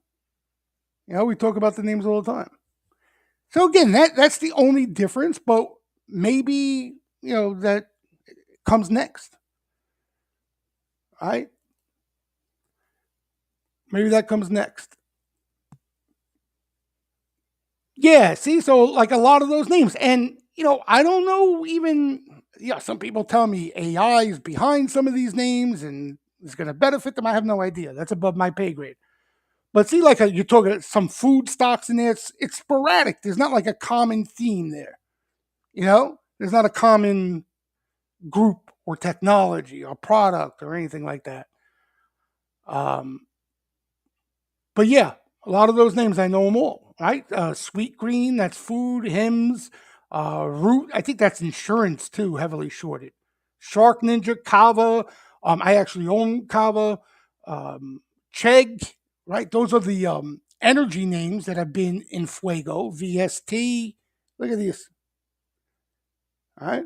We talk about the names all the time. So again, that's the only difference, but maybe that comes next, right? Maybe that comes next. Yeah, see, so like a lot of those names, and I don't know even. Yeah, some people tell me AI is behind some of these names and is going to benefit them. I have no idea. That's above my pay grade. But see, like you're talking some food stocks in there. It's sporadic. There's not like a common theme there. There's not a common group or technology or product or anything like that. Um, but yeah, a lot of those names I know them all. Right? Sweet Green, that's food. Hymns, Root. I think that's insurance too, heavily shorted. Shark Ninja, Kava. I actually own Kava. Chegg. Right? Those are the energy names that have been in Fuego. VST. Look at this. All right.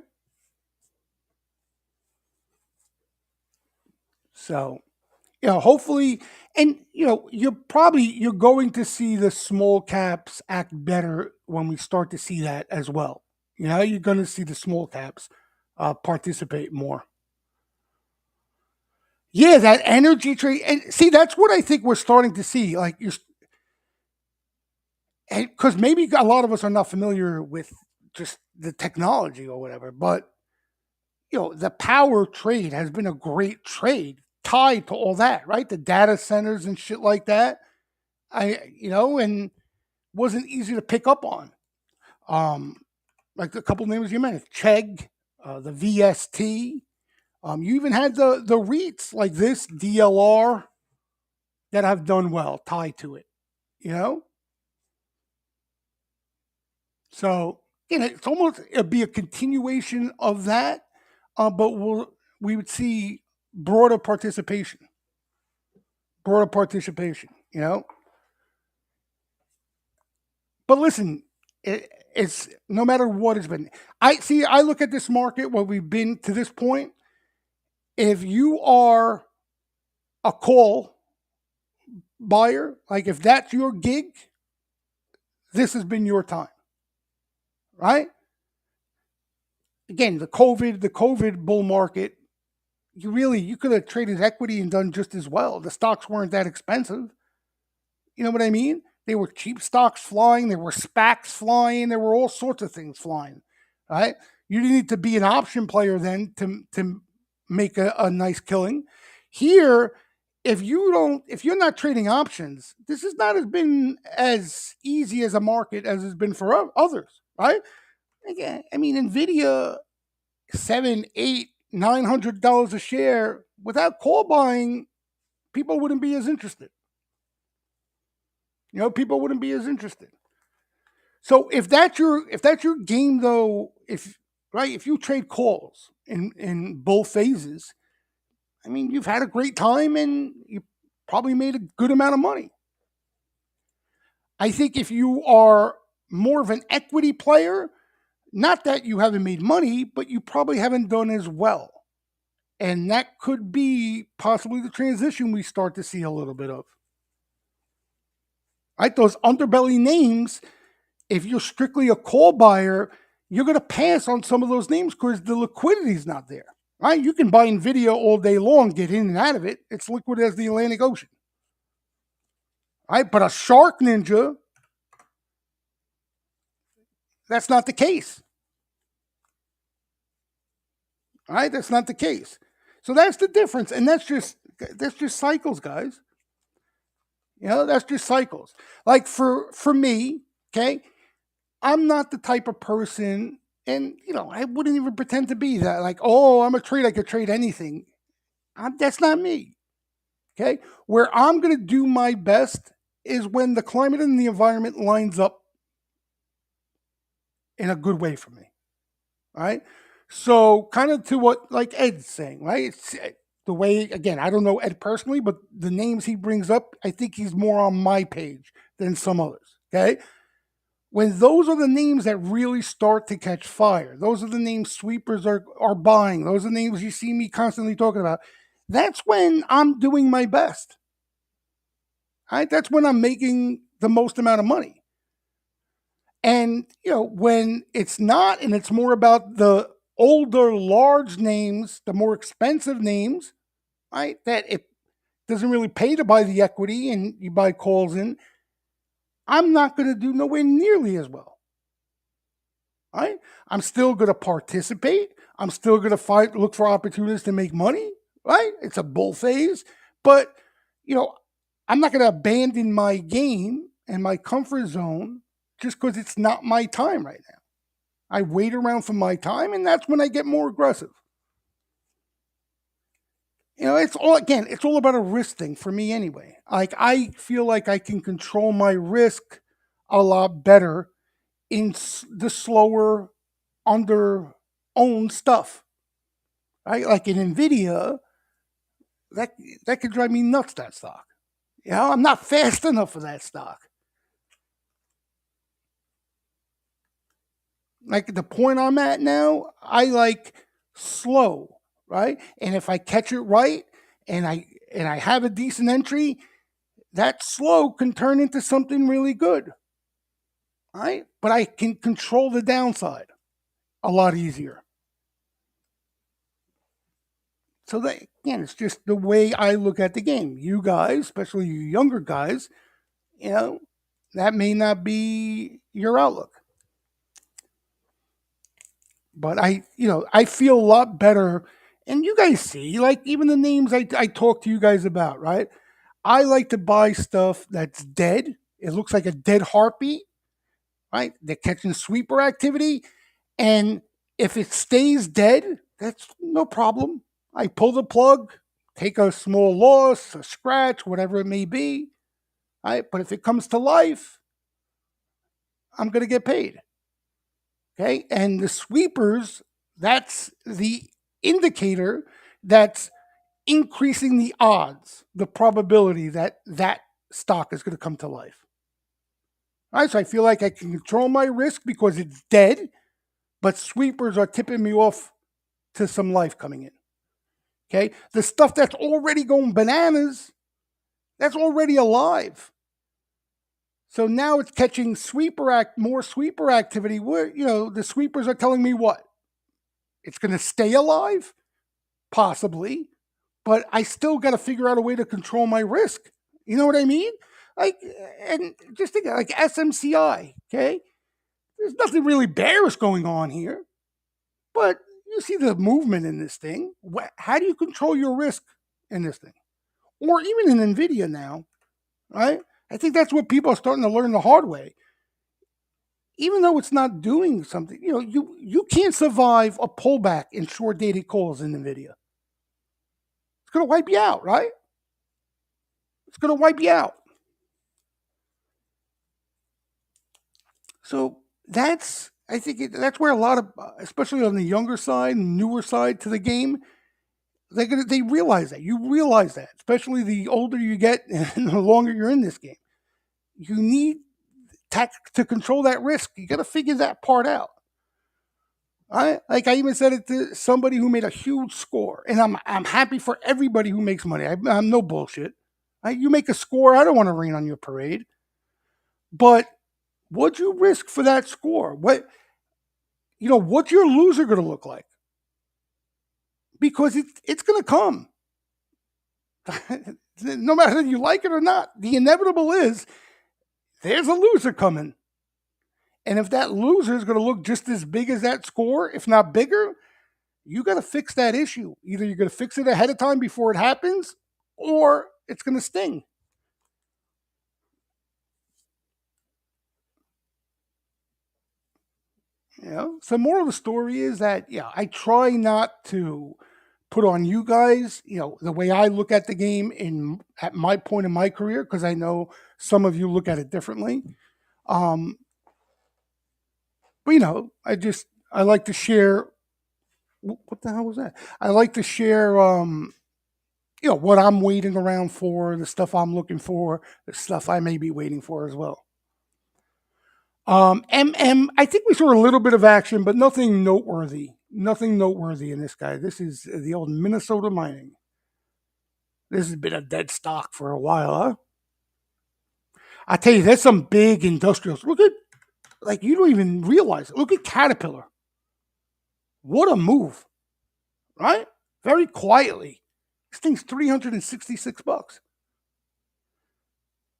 So hopefully, and you're going to see the small caps act better when we start to see that as well. You're going to see the small caps participate more. Yeah, that energy trade, and see, that's what I think we're starting to see. Like because maybe a lot of us are not familiar with just the technology or whatever, but the power trade has been a great trade tied to all that, right? The data centers and shit like that. And wasn't easy to pick up on. Um, like a couple names you mentioned, Chegg, the VST. You even had the REITs like this DLR that have done well tied to it. You know, so it's almost it'd be a continuation of that, but we would see broader participation, broader participation. But listen, it's no matter what it's been. I see. I look at this market where we've been to this point. If you are a call buyer, like if that's your gig, this has been your time, right? Again, the COVID bull market. You could have traded equity and done just as well. The stocks weren't that expensive. You know what I mean? They were cheap stocks flying. There were SPACs flying. There were all sorts of things flying. Right? You didn't need to be an option player then to make a nice killing. Here, if you're not trading options, this has not as been as easy as a market as it's been for others. Right? Again, I mean, Nvidia $7, 8, $900 a share without call buying, people wouldn't be as interested. People wouldn't be as interested. So if that's your game though, if you trade calls in both phases, I mean you've had a great time and you probably made a good amount of money. I think if you are more of an equity player, not that you haven't made money, but you probably haven't done as well. And that could be possibly the transition we start to see a little bit of. Right? Those underbelly names, if you're strictly a call buyer, you're going to pass on some of those names because the liquidity is not there. Right? You can buy Nvidia all day long, get in and out of it. It's liquid as the Atlantic Ocean. Right? But a Shark Ninja, that's not the case. Right? That's not the case. So that's the difference, and that's just cycles, guys. That's just cycles. Like for me, okay, I'm not the type of person, and I wouldn't even pretend to be that. Like, oh, I'm a trade. I could trade anything. That's not me. Okay, where I'm going to do my best is when the climate and the environment lines up in a good way for me. Right. So, kind of to what like Ed's saying, right? It's the way again. I don't know Ed personally, but the names he brings up, I think he's more on my page than some others. Okay. When those are the names that really start to catch fire, those are the names sweepers are buying, those are the names you see me constantly talking about. That's when I'm doing my best. Right? That's when I'm making the most amount of money. And when it's not, and it's more about the older, large names, the more expensive names, right? That it doesn't really pay to buy the equity, and you buy calls in. I'm not going to do nowhere nearly as well. Right? I'm still going to participate. I'm still going to fight, look for opportunities to make money. Right? It's a bull phase, but you know, I'm not going to abandon my game and my comfort zone just because it's not my time right now. I wait around for my time, and that's when I get more aggressive. It's all about a risk thing for me anyway. Like, I feel like I can control my risk a lot better in the slower, under owned stuff. Right? Like in NVDA, that that could drive me nuts. That stock. I'm not fast enough for that stock. Like the point I'm at now, I like slow, right? And if I catch it right, and I have a decent entry, that slow can turn into something really good, right? But I can control the downside a lot easier. So that, again, it's just the way I look at the game. You guys, especially you younger guys, you know, that may not be your outlook. But I feel a lot better. And you guys see, like, even the names I talk to you guys about, right? I like to buy stuff that's dead. It looks like a dead heartbeat, right? They're catching sweeper activity. And if it stays dead, that's no problem. I pull the plug, take a small loss, a scratch, whatever it may be. Right? But if it comes to life, I'm going to get paid. Okay. And the sweepers, that's the indicator that's increasing the odds, the probability that that stock is going to come to life. All right. So I feel like I can control my risk because it's dead, but sweepers are tipping me off to some life coming in. Okay. The stuff that's already going bananas, that's already alive. So now it's catching more sweeper activity. Where the sweepers are telling me what? It's going to stay alive, possibly, but I still got to figure out a way to control my risk. You know what I mean? Like, and just think like SMCI. Okay, there's nothing really bearish going on here, but you see the movement in this thing. How do you control your risk in this thing, or even in Nvidia now? Right? I think that's what people are starting to learn the hard way. Even though it's not doing something, you can't survive a pullback in short dated calls in Nvidia. It's going to wipe you out, right? It's going to wipe you out. So I think that's where a lot of, especially on the younger side, newer side to the game, they realize that. You realize that, especially the older you get and the longer you're in this game. You need to control that risk. You got to figure that part out. I even said it to somebody who made a huge score, and I'm happy for everybody who makes money. I'm no bullshit. You make a score, I don't want to rain on your parade. But what'd you risk for that score? What's your loser going to look like? Because it's going to come. No matter if you like it or not, the inevitable is there's a loser coming. And if that loser is going to look just as big as that score, if not bigger, you got to fix that issue. Either you're going to fix it ahead of time before it happens, or it's going to sting. So moral of the story is that I try not to put on you guys, the way I look at the game at my point in my career, because I know some of you look at it differently. Um, but I like to share. What the hell was that? I like to share. What I'm waiting around for, the stuff I'm looking for, the stuff I may be waiting for as well. I think we saw a little bit of action, but nothing noteworthy. Nothing noteworthy in this guy. This is the old Minnesota Mining. This has been a dead stock for a while, huh? I tell you, there's some big industrials. Look at, like, you don't even realize it. Look at Caterpillar. What a move, right? Very quietly. This thing's $366.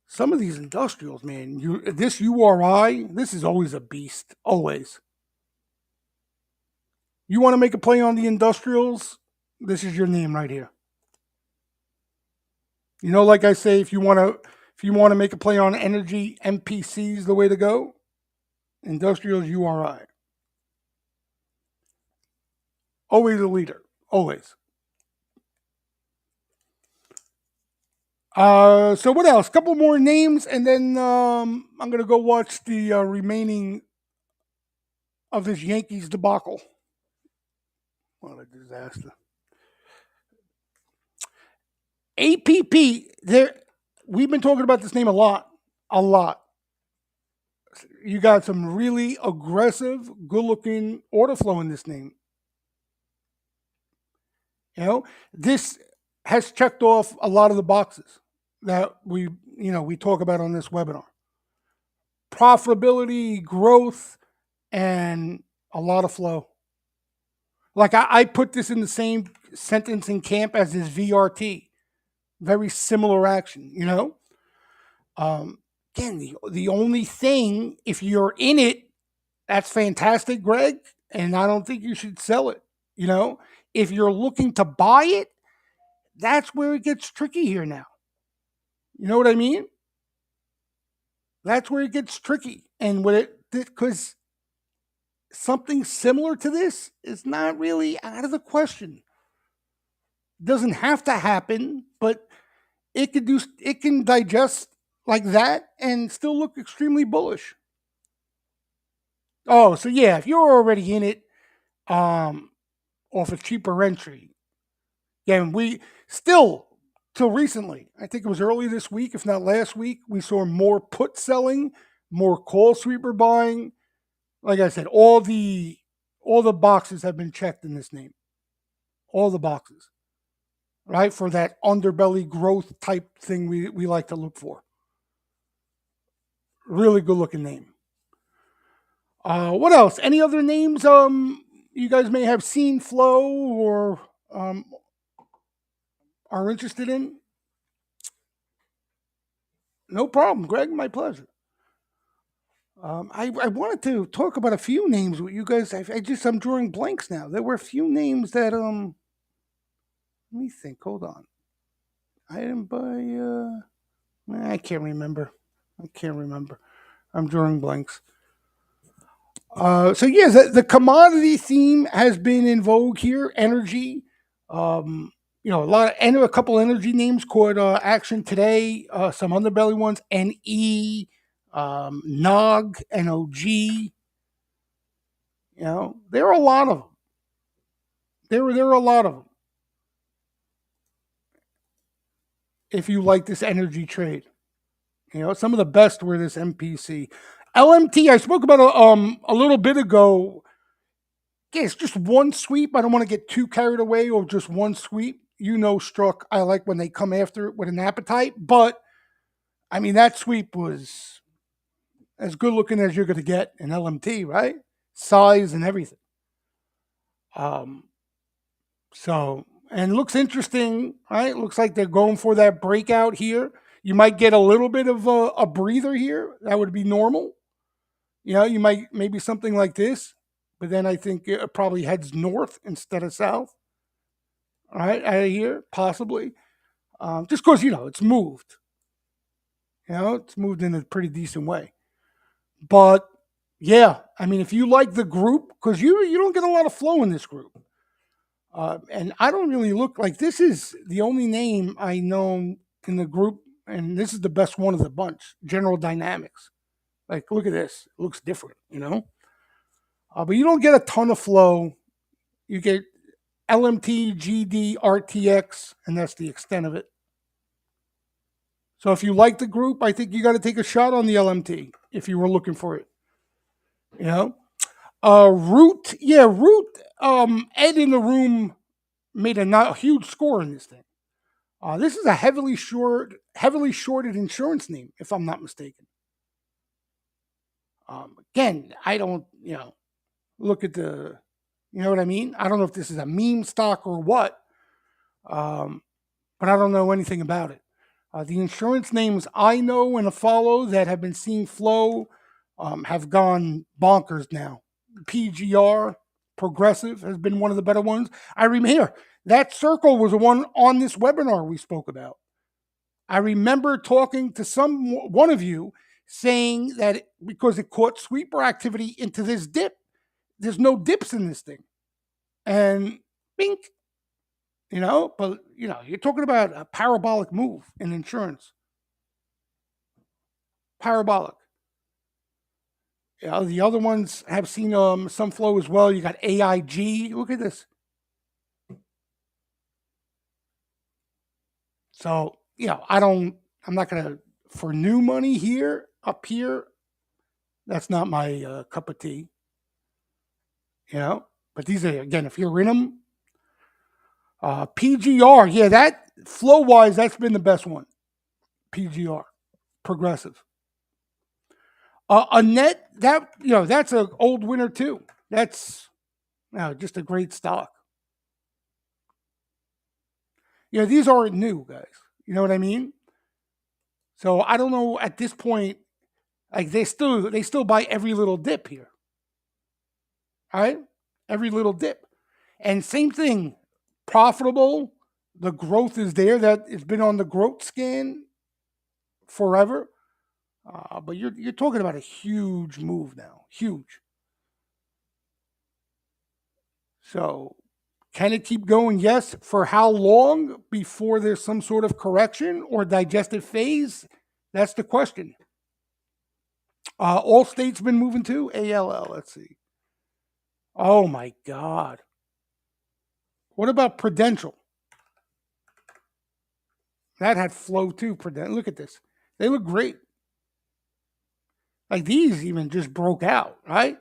Some of these industrials, man, this URI, this is always a beast. Always. You want to make a play on the industrials? This is your name right here. You know, like I say, if you want to make a play on energy, MPC is the way to go. Industrials URI. Always a leader. Always. So what else? Couple more names, and then I'm gonna go watch the remaining of this Yankees debacle. What a disaster. APP. There, we've been talking about this name a lot. You got some really aggressive, good-looking order flow in this name. You know, this has checked off a lot of the boxes that we talk about on this webinar. Profitability, growth, and a lot of flow. Like I put this in the same sentence in camp as this VRT. Very similar action, you know? Again, the only thing, if you're in it, that's fantastic, Greg, and I don't think you should sell it, you know? If you're looking to buy it, that's where it gets tricky here now. You know what I mean? That's where it gets tricky. And because something similar to this is not really out of the question. Doesn't have to happen, but it can digest like that and still look extremely bullish. Oh, so yeah, if you're already in it, off a cheaper entry, yeah, and we still till recently, I think it was early this week, if not last week, we saw more put selling, more call sweeper buying. Like I said, all the boxes have been checked in this name. All the boxes, right? For that underbelly growth type thing we like to look for. Really good looking name. What else? Any other names you guys may have seen flow or are interested in? No problem, Greg. My pleasure. I wanted to talk about a few names with you guys. I'm drawing blanks now. There were a few names that let me think. Hold on. I didn't buy. I can't remember. I'm drawing blanks. So yeah, the commodity theme has been in vogue here. Energy. A couple energy names caught action today. Some underbelly ones. NE. NOG. NOG. There are a lot of them. There are a lot of them. If you like this energy trade, some of the best were this MPC, LMT. I spoke about a little bit ago. Yeah, it's just one sweep. I don't want to get too carried away or just one sweep. Struck. I like when they come after it with an appetite, but I mean that sweep was as good looking as you're going to get in LMT, right? Size and everything. So, and looks interesting, right? Looks like they're going for that breakout here. You might get a little bit of a breather here. That would be normal. You might maybe something like this, but then I think it probably heads north instead of south. All right, out of here, possibly. Just because, it's moved. It's moved in a pretty decent way. But yeah, I mean, if you like the group, because you don't get a lot of flow in this group. And I don't really look like this is the only name I know in the group, and this is the best one of the bunch. General Dynamics. Like, look at this. It looks different, but you don't get a ton of flow. You get LMT, GD, RTX, and that's the extent of it. So if you like the group, I think you got to take a shot on the LMT if you were looking for it. You know, Root, yeah, Root. Ed in the room made a not a huge score in this thing. This is a heavily shorted insurance name, if I'm not mistaken. Again, I don't, look at the, you know what I mean? I don't know if this is a meme stock or what, um, but I don't know anything about it. The insurance names I know and follow that have been seeing flow have gone bonkers now. PGR, Progressive, has been one of the better ones. I remember that Circle was the one on this webinar we spoke about. I remember talking to one of you saying that because it caught sweeper activity into this dip, there's no dips in this thing. And bink, but you're talking about a parabolic move in insurance. Parabolic. The other ones have seen some flow as well. You got AIG. Look at this. So, I'm not going to, for new money here, up here, that's not my cup of tea, But these are, again, if you're in them, PGR, yeah, that flow wise, that's been the best one. PGR, Progressive. A net, that's an old winner too. That's just a great stock. These aren't new, guys. You know what I mean? So I don't know at this point, like they still buy every little dip here. All right? Every little dip. And same thing, profitable, the growth is there. That it's been on the growth scan forever. But you're talking about a huge move now. Huge. So can it keep going? Yes. For how long before there's some sort of correction or digestive phase? That's the question. All states been moving to ALL. Let's see. Oh my God. What about Prudential? That had flow too. Prudential. Look at this. They look great. Like these even just broke out, right?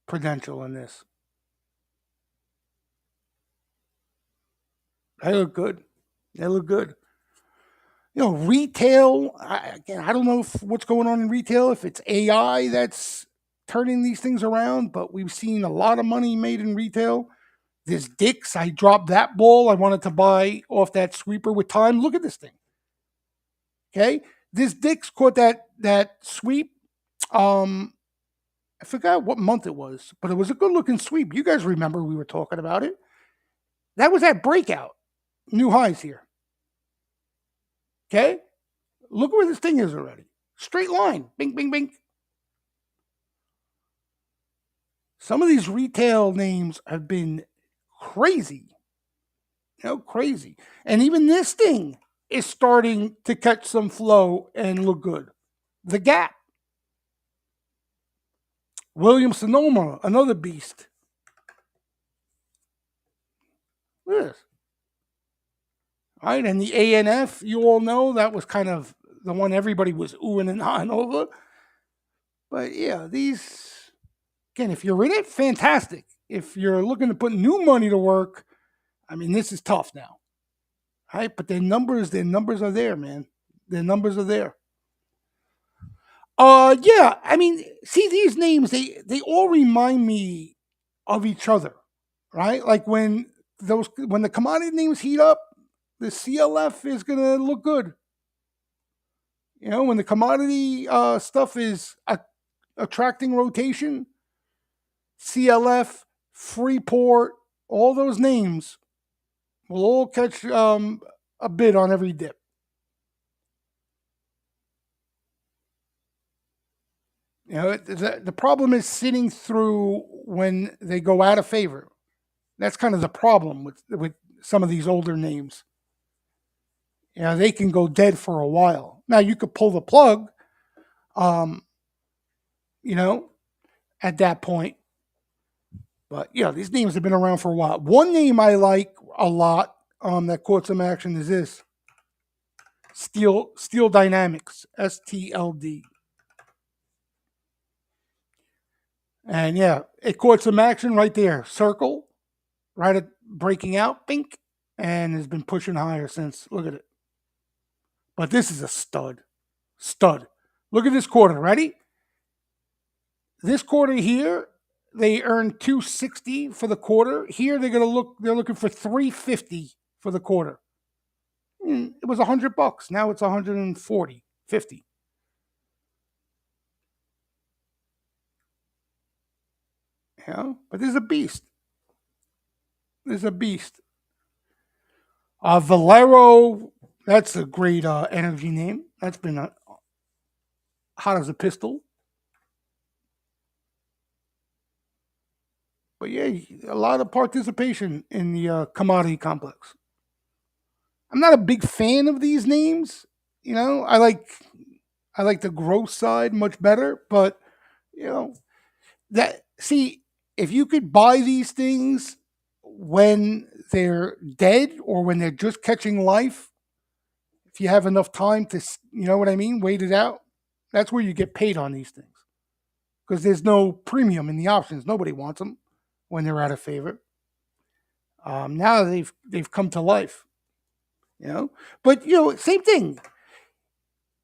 Prudential in this. They look good. They look good. Retail. I don't know what's going on in retail. If it's AI that's turning these things around, but we've seen a lot of money made in retail. This Dix, I dropped that ball. I wanted to buy off that sweeper with time. Look at this thing. Okay, this Dix caught that sweep. I forgot what month it was, but it was a good looking sweep. You guys remember we were talking about it. That was that breakout. New highs here. Okay, look where this thing is already. Straight line. Bing, bing, bing. Some of these retail names have been crazy. Crazy. And even this thing is starting to catch some flow and look good. The Gap. Williams Sonoma, another beast. Look at this. All right, and the ANF, you all know that was kind of the one everybody was oohing and ahhing over. But yeah, these, again, if you're in it, fantastic. If you're looking to put new money to work, I mean, this is tough now. All right, but their numbers are there, man. Their numbers are there. Yeah, I mean, see these names, they all remind me of each other, right? Like when the commodity names heat up, the CLF is gonna look good. When the commodity stuff is attracting rotation, CLF, Freeport, all those names will all catch a bid on every dip. The problem is sitting through when they go out of favor. That's kind of the problem with some of these older names. They can go dead for a while. Now you could pull the plug, um, you know, at that point. But these names have been around for a while. One name I like a lot that caught some action is this Steel Dynamics, STLD. And yeah, it caught some action right there. Circle, right at breaking out, pink, and has been pushing higher since. Look at it. But this is a stud. Stud. Look at this quarter. Ready? This quarter here, they earned 260 for the quarter. Here they're looking for 350 for the quarter. It was $100. Now it's 140, 50. Yeah, but this is a beast. This is a beast. Valero, that's a great energy name. That's been hot as a pistol. But yeah, a lot of participation in the commodity complex. I'm not a big fan of these names. You know, I like the growth side much better. But you know that see if you could buy these things when they're dead or when they're just catching life, if you have enough time to, you know what I mean, wait it out. That's where you get paid on these things because there's no premium in the options. Nobody wants them when they're out of favor. Now they've come to life, you know. But you know, same thing.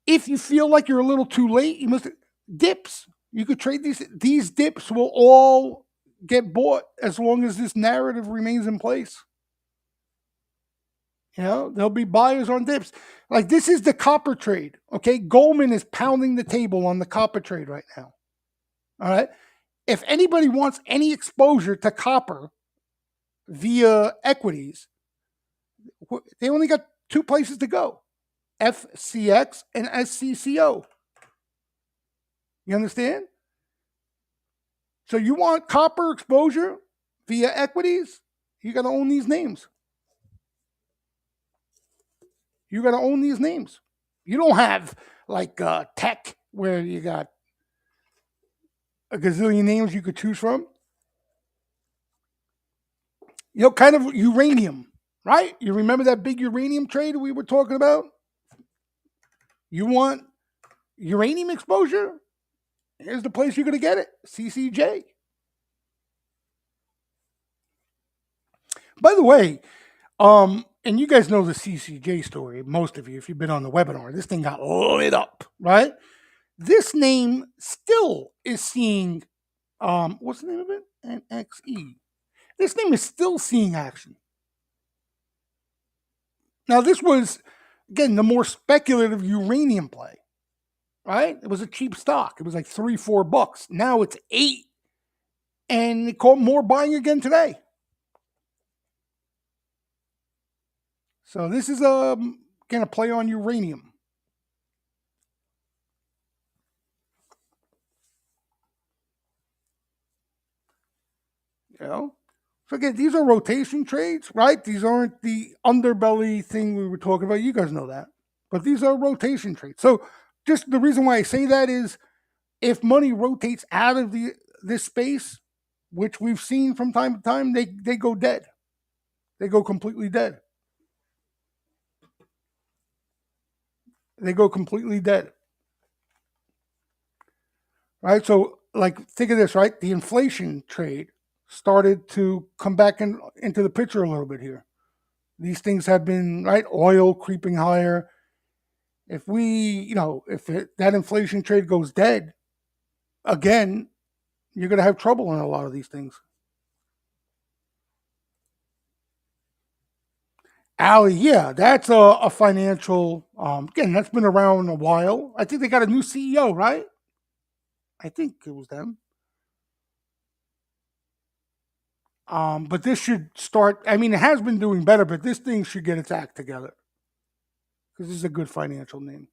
If you feel like you're a little too late, you must dips. You could trade these. These dips will all get bought as long as this narrative remains in place. You know, there'll be buyers on dips. Like this is the copper trade. Okay, Goldman is pounding the table on the copper trade right now. All right. If anybody wants any exposure to copper via equities, they only got two places to go: FCX and SCCO. You understand? So you want copper exposure via equities? You got to own these names. You got to own these names. You don't have like tech where you got a gazillion names you could choose from. You know, kind of uranium, right? You remember that big uranium trade we were talking about? You want uranium exposure? Here's the place you're going to get it: CCJ. By the way, and you guys know the CCJ story, most of you, if you've been on the webinar. This thing got lit up, right? This name still is seeing, what's the name of it? NXE. This name is still seeing action. Now, this was, again, the more speculative uranium play, right? It was a cheap stock. It was like $3-4. Now it's 8. And they call more buying again today. So this is again a play on uranium. You know, so again, these are rotation trades, right? These aren't the underbelly thing we were talking about. You guys know that, but these are rotation trades. So just the reason why I say that is if money rotates out of this space, which we've seen from time to time, they go dead. They go completely dead. They go completely dead. Right? So like think of this, right? The inflation trade started to come back into the picture a little bit here. These things have been, right, oil creeping higher. If we, you know, that inflation trade goes dead again, you're going to have trouble on a lot of these things. Ali, yeah, that's a financial. Again, that's been around a while. I think they got a new CEO, right? I think it was them. But this should start. I mean, it has been doing better, but this thing should get its act together because this is a good financial name.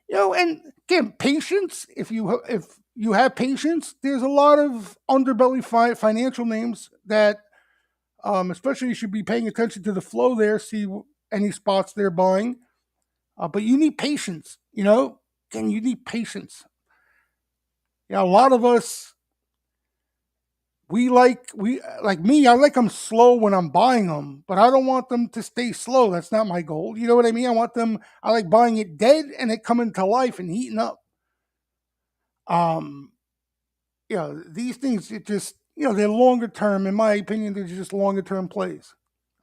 You know, and again, patience. If you have patience, there's a lot of underbelly financial names that, especially, you should be paying attention to the flow there. See any spots they're buying, but you need patience. You know, and you need patience. Yeah, a lot of us we like me. I like them slow when I'm buying them, but I don't want them to stay slow. That's not my goal. You know what I mean? I want them. I like buying it dead and it coming to life and heating up. Um, these things, it just, they're longer term. In my opinion, they're just longer term plays.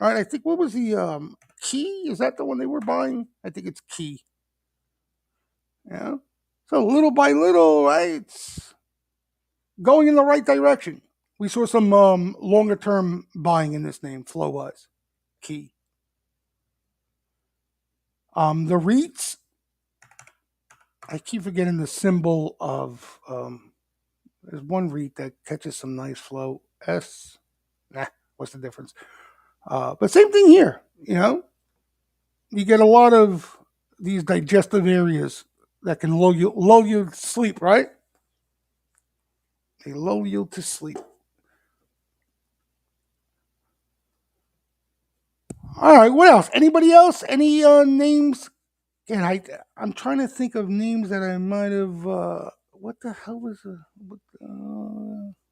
All right, I think, what was the Key? Is that the one they were buying? I think it's Key. Yeah. So little by little, right, it's going in the right direction. We saw some longer term buying in this name, flow wise. Key. The REITs, I keep forgetting the symbol of. There's one REIT that catches some nice flow. S. Nah, what's the difference? But same thing here. You get a lot of these digestive areas that can lull you to sleep, right? They lull you to sleep. All right, what else? Anybody else? Any names? And I'm trying to think of names that I might have. What the hell was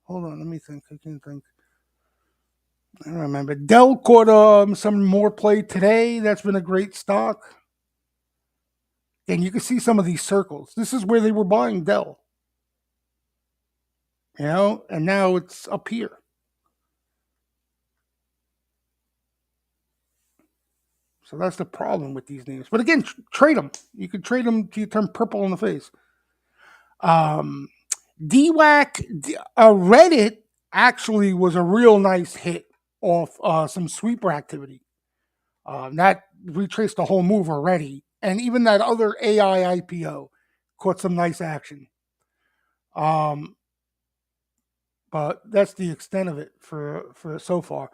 hold on, let me think. I can think. I don't remember. Dell caught some more play today. That's been a great stock. And you can see some of these circles. This is where they were buying Dell. And now it's up here. So that's the problem with these names. But again, trade them. You can trade them till you turn purple in the face. DWAC, Reddit actually was a real nice hit off some sweeper activity. That retraced the whole move already. And even that other AI IPO caught some nice action. But that's the extent of it for so far.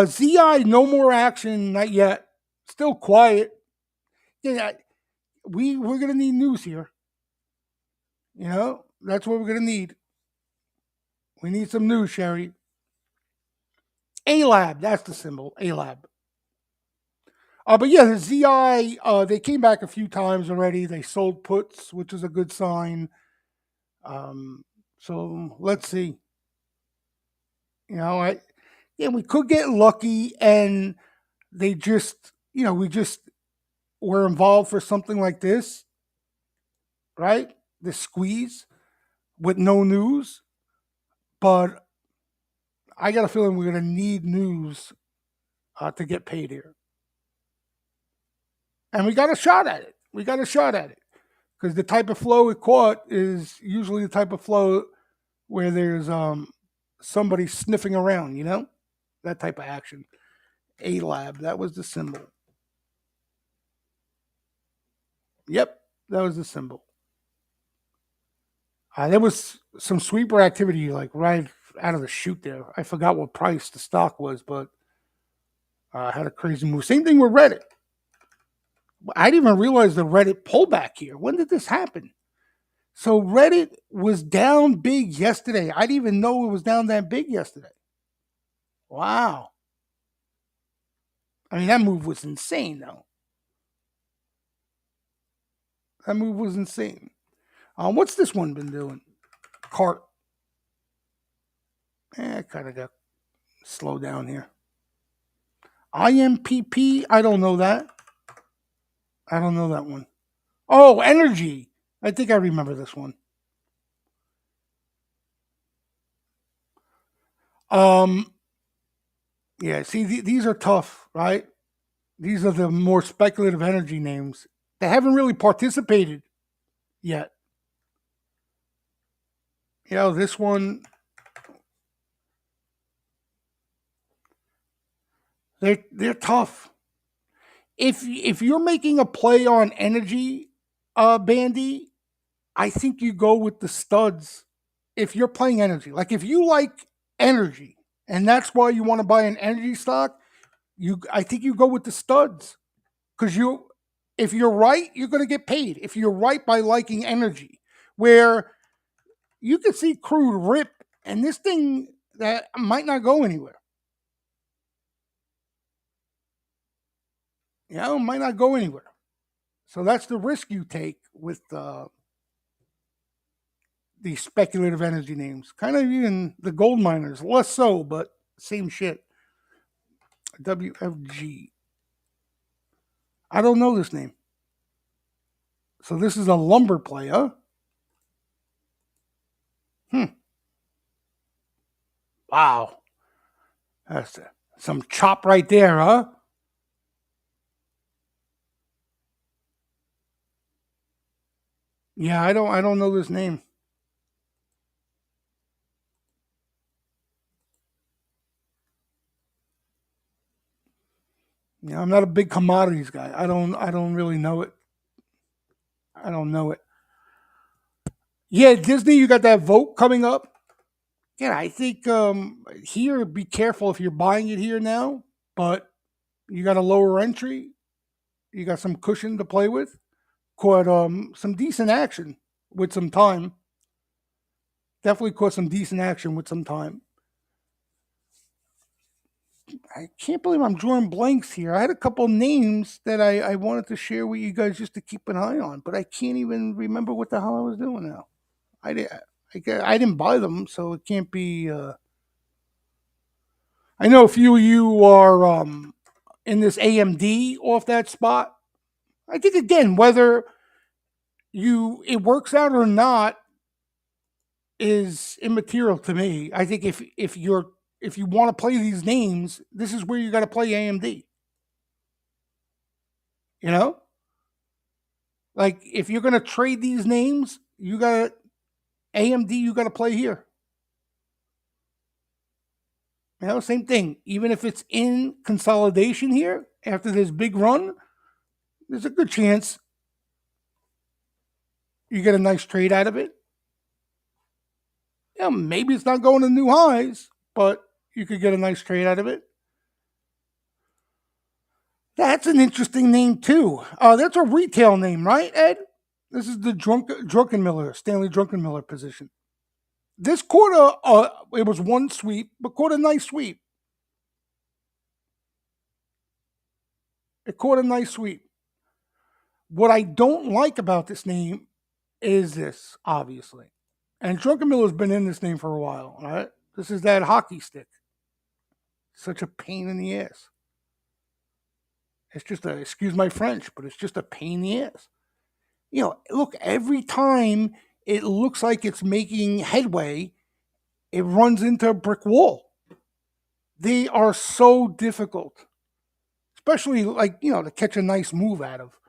ZI, no more action, not yet. Still quiet. Yeah, we're gonna need news here. That's what we're gonna need. We need some news, Sherry. A-Lab, that's the symbol. A-Lab. But yeah, the ZI, they came back a few times already. They sold puts, which is a good sign. So let's see. We could get lucky, and they just, we just were involved for something like this, right? The squeeze with no news. But I got a feeling we're going to need news to get paid here. And we got a shot at it. Because the type of flow it caught is usually the type of flow where there's somebody sniffing around, that type of action. A-Lab, that was the symbol. Yep, that was the symbol. There was some sweeper activity like right out of the chute there. I forgot what price the stock was, but had a crazy move. Same thing with Reddit. I didn't even realize the Reddit pullback here. When did this happen? So Reddit was down big yesterday. I didn't even know it was down that big yesterday. Wow. I mean, that move was insane, though. That move was insane. What's this one been doing? Cart. Kind of got slow down here. IMPP, I don't know that. I don't know that one. Oh, energy. I think I remember this one. Yeah, see, these are tough, right? These are the more speculative energy names. They haven't really participated yet. This one, they're tough. If you're making a play on energy, Bandy, I think you go with the studs. If you're playing energy, like if you like energy, and that's why you want to buy an energy stock, I think you go with the studs, because if you're right, you're going to get paid. If you're right by liking energy, where you can see crude rip, and this thing that might not go anywhere. Might not go anywhere. So that's the risk you take with these speculative energy names. Kind of even the gold miners, less so, but same shit. WFG. I don't know this name. So this is a lumber play, huh? Wow. That's some chop right there, huh? Yeah, I don't know this name. Yeah, I'm not a big commodities guy. I don't really know it. I don't know it. Yeah, Disney, you got that vote coming up. Yeah, I think here be careful if you're buying it here now, but you got a lower entry, you got some cushion to play with, caught some decent action with some time. Definitely caught some decent action with some time. I can't believe I'm drawing blanks here. I had a couple names that I wanted to share with you guys just to keep an eye on, but I can't even remember what the hell I was doing now. I did. I didn't buy them, so it can't be. I know a few of you are in this AMD off that spot. I think again, whether you it works out or not is immaterial to me. I think if you want to play these names, this is where you got to play AMD. You know, like if you're gonna trade these names, you got AMD. You got to play here. You know, same thing. Even if it's in consolidation here after this big run, there's a good chance you get a nice trade out of it. Yeah, maybe it's not going to new highs, but you could get a nice trade out of it. That's an interesting name too. That's a retail name, right, Ed? This is the Drunkenmiller, Stanley Drunkenmiller position. This quarter, it was one sweep, but caught a nice sweep. It caught a nice sweep. What I don't like about this name is this, obviously. And Drunkenmiller's been in this name for a while, all right? This is that hockey stick. Such a pain in the ass. It's just excuse my French, but it's just a pain in the ass. Look, every time it looks like it's making headway, it runs into a brick wall. They are so difficult, especially to catch a nice move out of.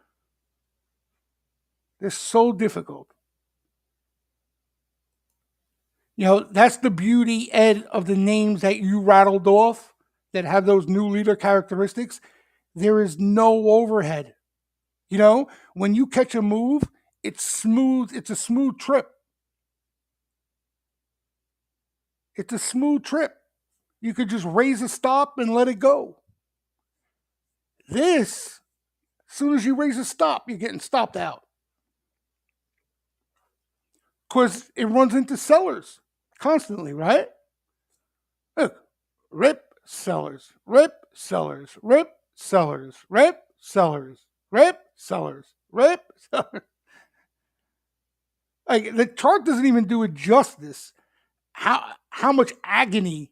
They're so difficult. That's the beauty, Ed, of the names that you rattled off that have those new leader characteristics. There is no overhead. When you catch a move, it's smooth. It's a smooth trip. It's a smooth trip. You could just raise a stop and let it go. This, as soon as you raise a stop, you're getting stopped out. Because it runs into sellers constantly, right? Look, rip sellers, rip sellers, rip sellers, rip sellers, rip sellers, rip sellers. Like the chart doesn't even do it justice. How much agony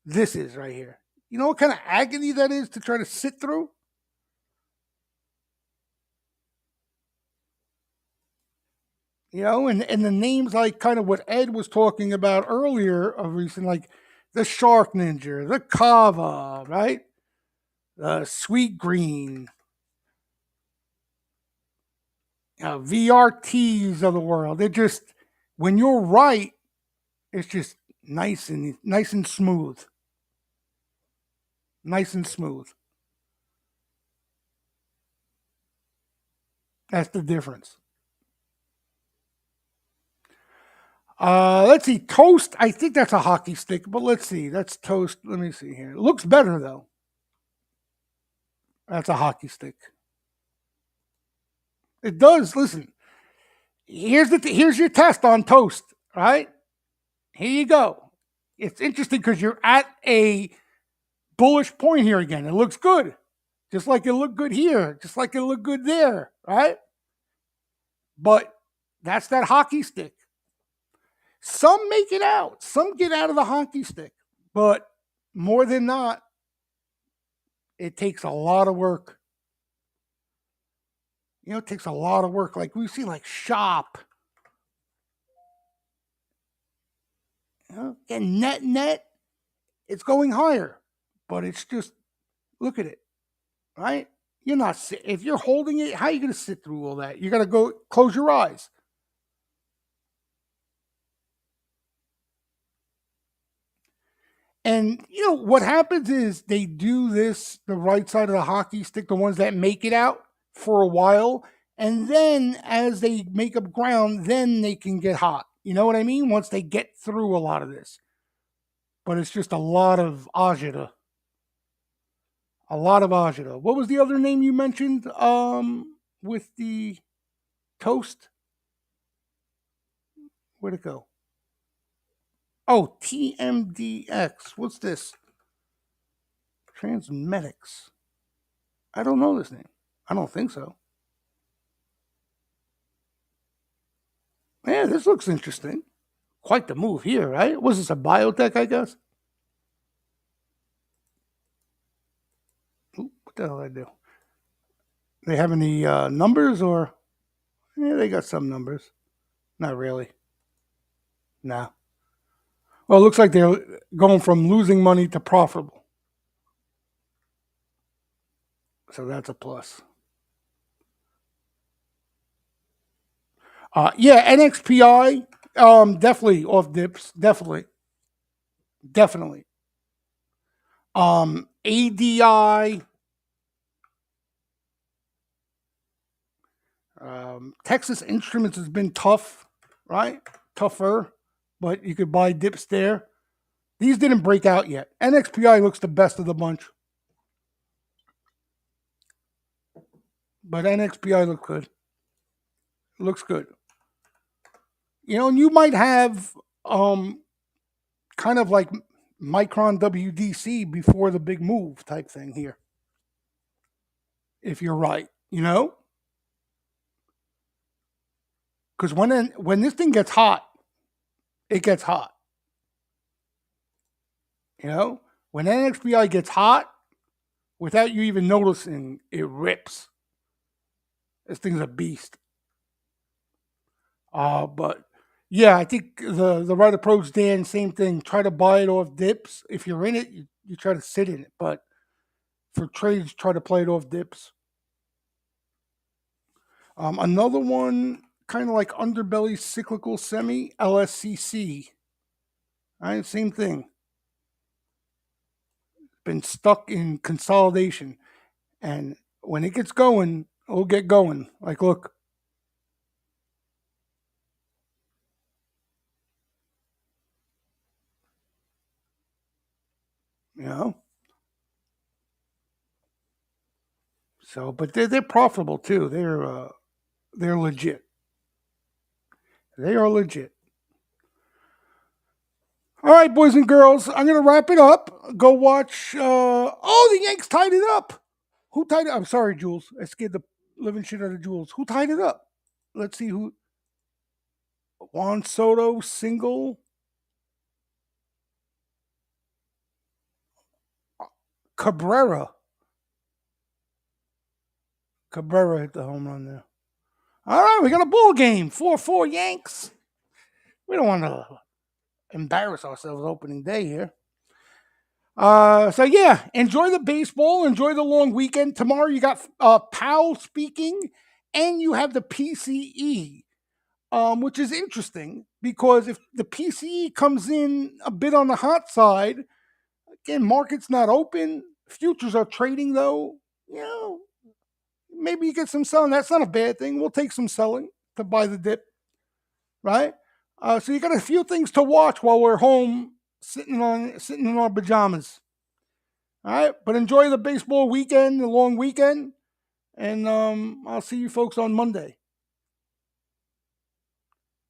this is right here. You know what kind of agony that is to try to sit through? And the names like kind of what Ed was talking about earlier of recent, like the Shark Ninja, the Kava, right? The Sweet Green, VRTs of the world. They're just, when you're right, it's just nice and smooth. Nice and smooth. That's the difference. Let's see. Toast. I think that's a hockey stick, but let's see. That's toast. Let me see here. It looks better though. That's a hockey stick. It does. Listen. Here's your test on toast. Right here you go. It's interesting because you're at a bullish point here again. It looks good, just like it looked good here, just like it looked good there. Right, but that's that hockey stick. Some make it out. Some get out of the hockey stick, but more than not, it takes a lot of work. It takes a lot of work. Like we see, like Shop, and net. It's going higher, but it's just look at it, right? You're not if you're holding it. How are you going to sit through all that? You got to go close your eyes. And what happens is they do this the right side of the hockey stick, the ones that make it out for a while, and then as they make up ground, then they can get hot. You know what I mean? Once they get through a lot of this, but it's just a lot of agita, a lot of agita. What was the other name you mentioned? With the toast, where'd it go? Oh, TMDX. What's this? Transmedics. I don't know this name. I don't think so. Yeah, this looks interesting. Quite the move here, right? Was this a biotech, I guess? Ooh, what the hell did I do? They have any numbers or? Yeah, they got some numbers. Not really. Nah. Well, it looks like they're going from losing money to profitable. So that's a plus. Yeah, NXPI, definitely off dips. Definitely. ADI, Texas Instruments has been tough, right? Tougher, but you could buy dips there. These didn't break out yet. NXPI looks the best of the bunch, but NXPI looks good. Looks good. And you might have kind of like Micron WDC before the big move type thing here, if you're right. Because when this thing gets hot, it gets hot. When NXPI gets hot, without you even noticing, it rips. This thing's a beast. But yeah, I think the right approach, Dan, same thing. Try to buy it off dips. If you're in it, you try to sit in it. But for trades, try to play it off dips. Another one, kind of like underbelly cyclical semi, LSCC. All right, same thing. Been stuck in consolidation. And when it gets going, it'll get going. Like, look. You know? So, but they're profitable too. They're legit. They are legit. All right, boys and girls, I'm gonna wrap it up. Go watch. Oh, the Yanks tied it up. Who tied it? I'm sorry, Jules. I scared the living shit out of Jules. Who tied it up? Let's see who. Juan Soto single. Cabrera. Cabrera hit the home run there. All right, we got a ball game. 4-4 Yanks. We don't want to embarrass ourselves opening day here. So yeah, enjoy the baseball, enjoy the long weekend. Tomorrow you got Powell speaking, and you have the PCE, which is interesting because if the PCE comes in a bit on the hot side, again, market's not open. Futures are trading though. Maybe you get some selling. That's not a bad thing. We'll take some selling to buy the dip, right? So you got a few things to watch while we're home sitting in our pajamas. All right, but enjoy the baseball weekend, the long weekend, and I'll see you folks on Monday.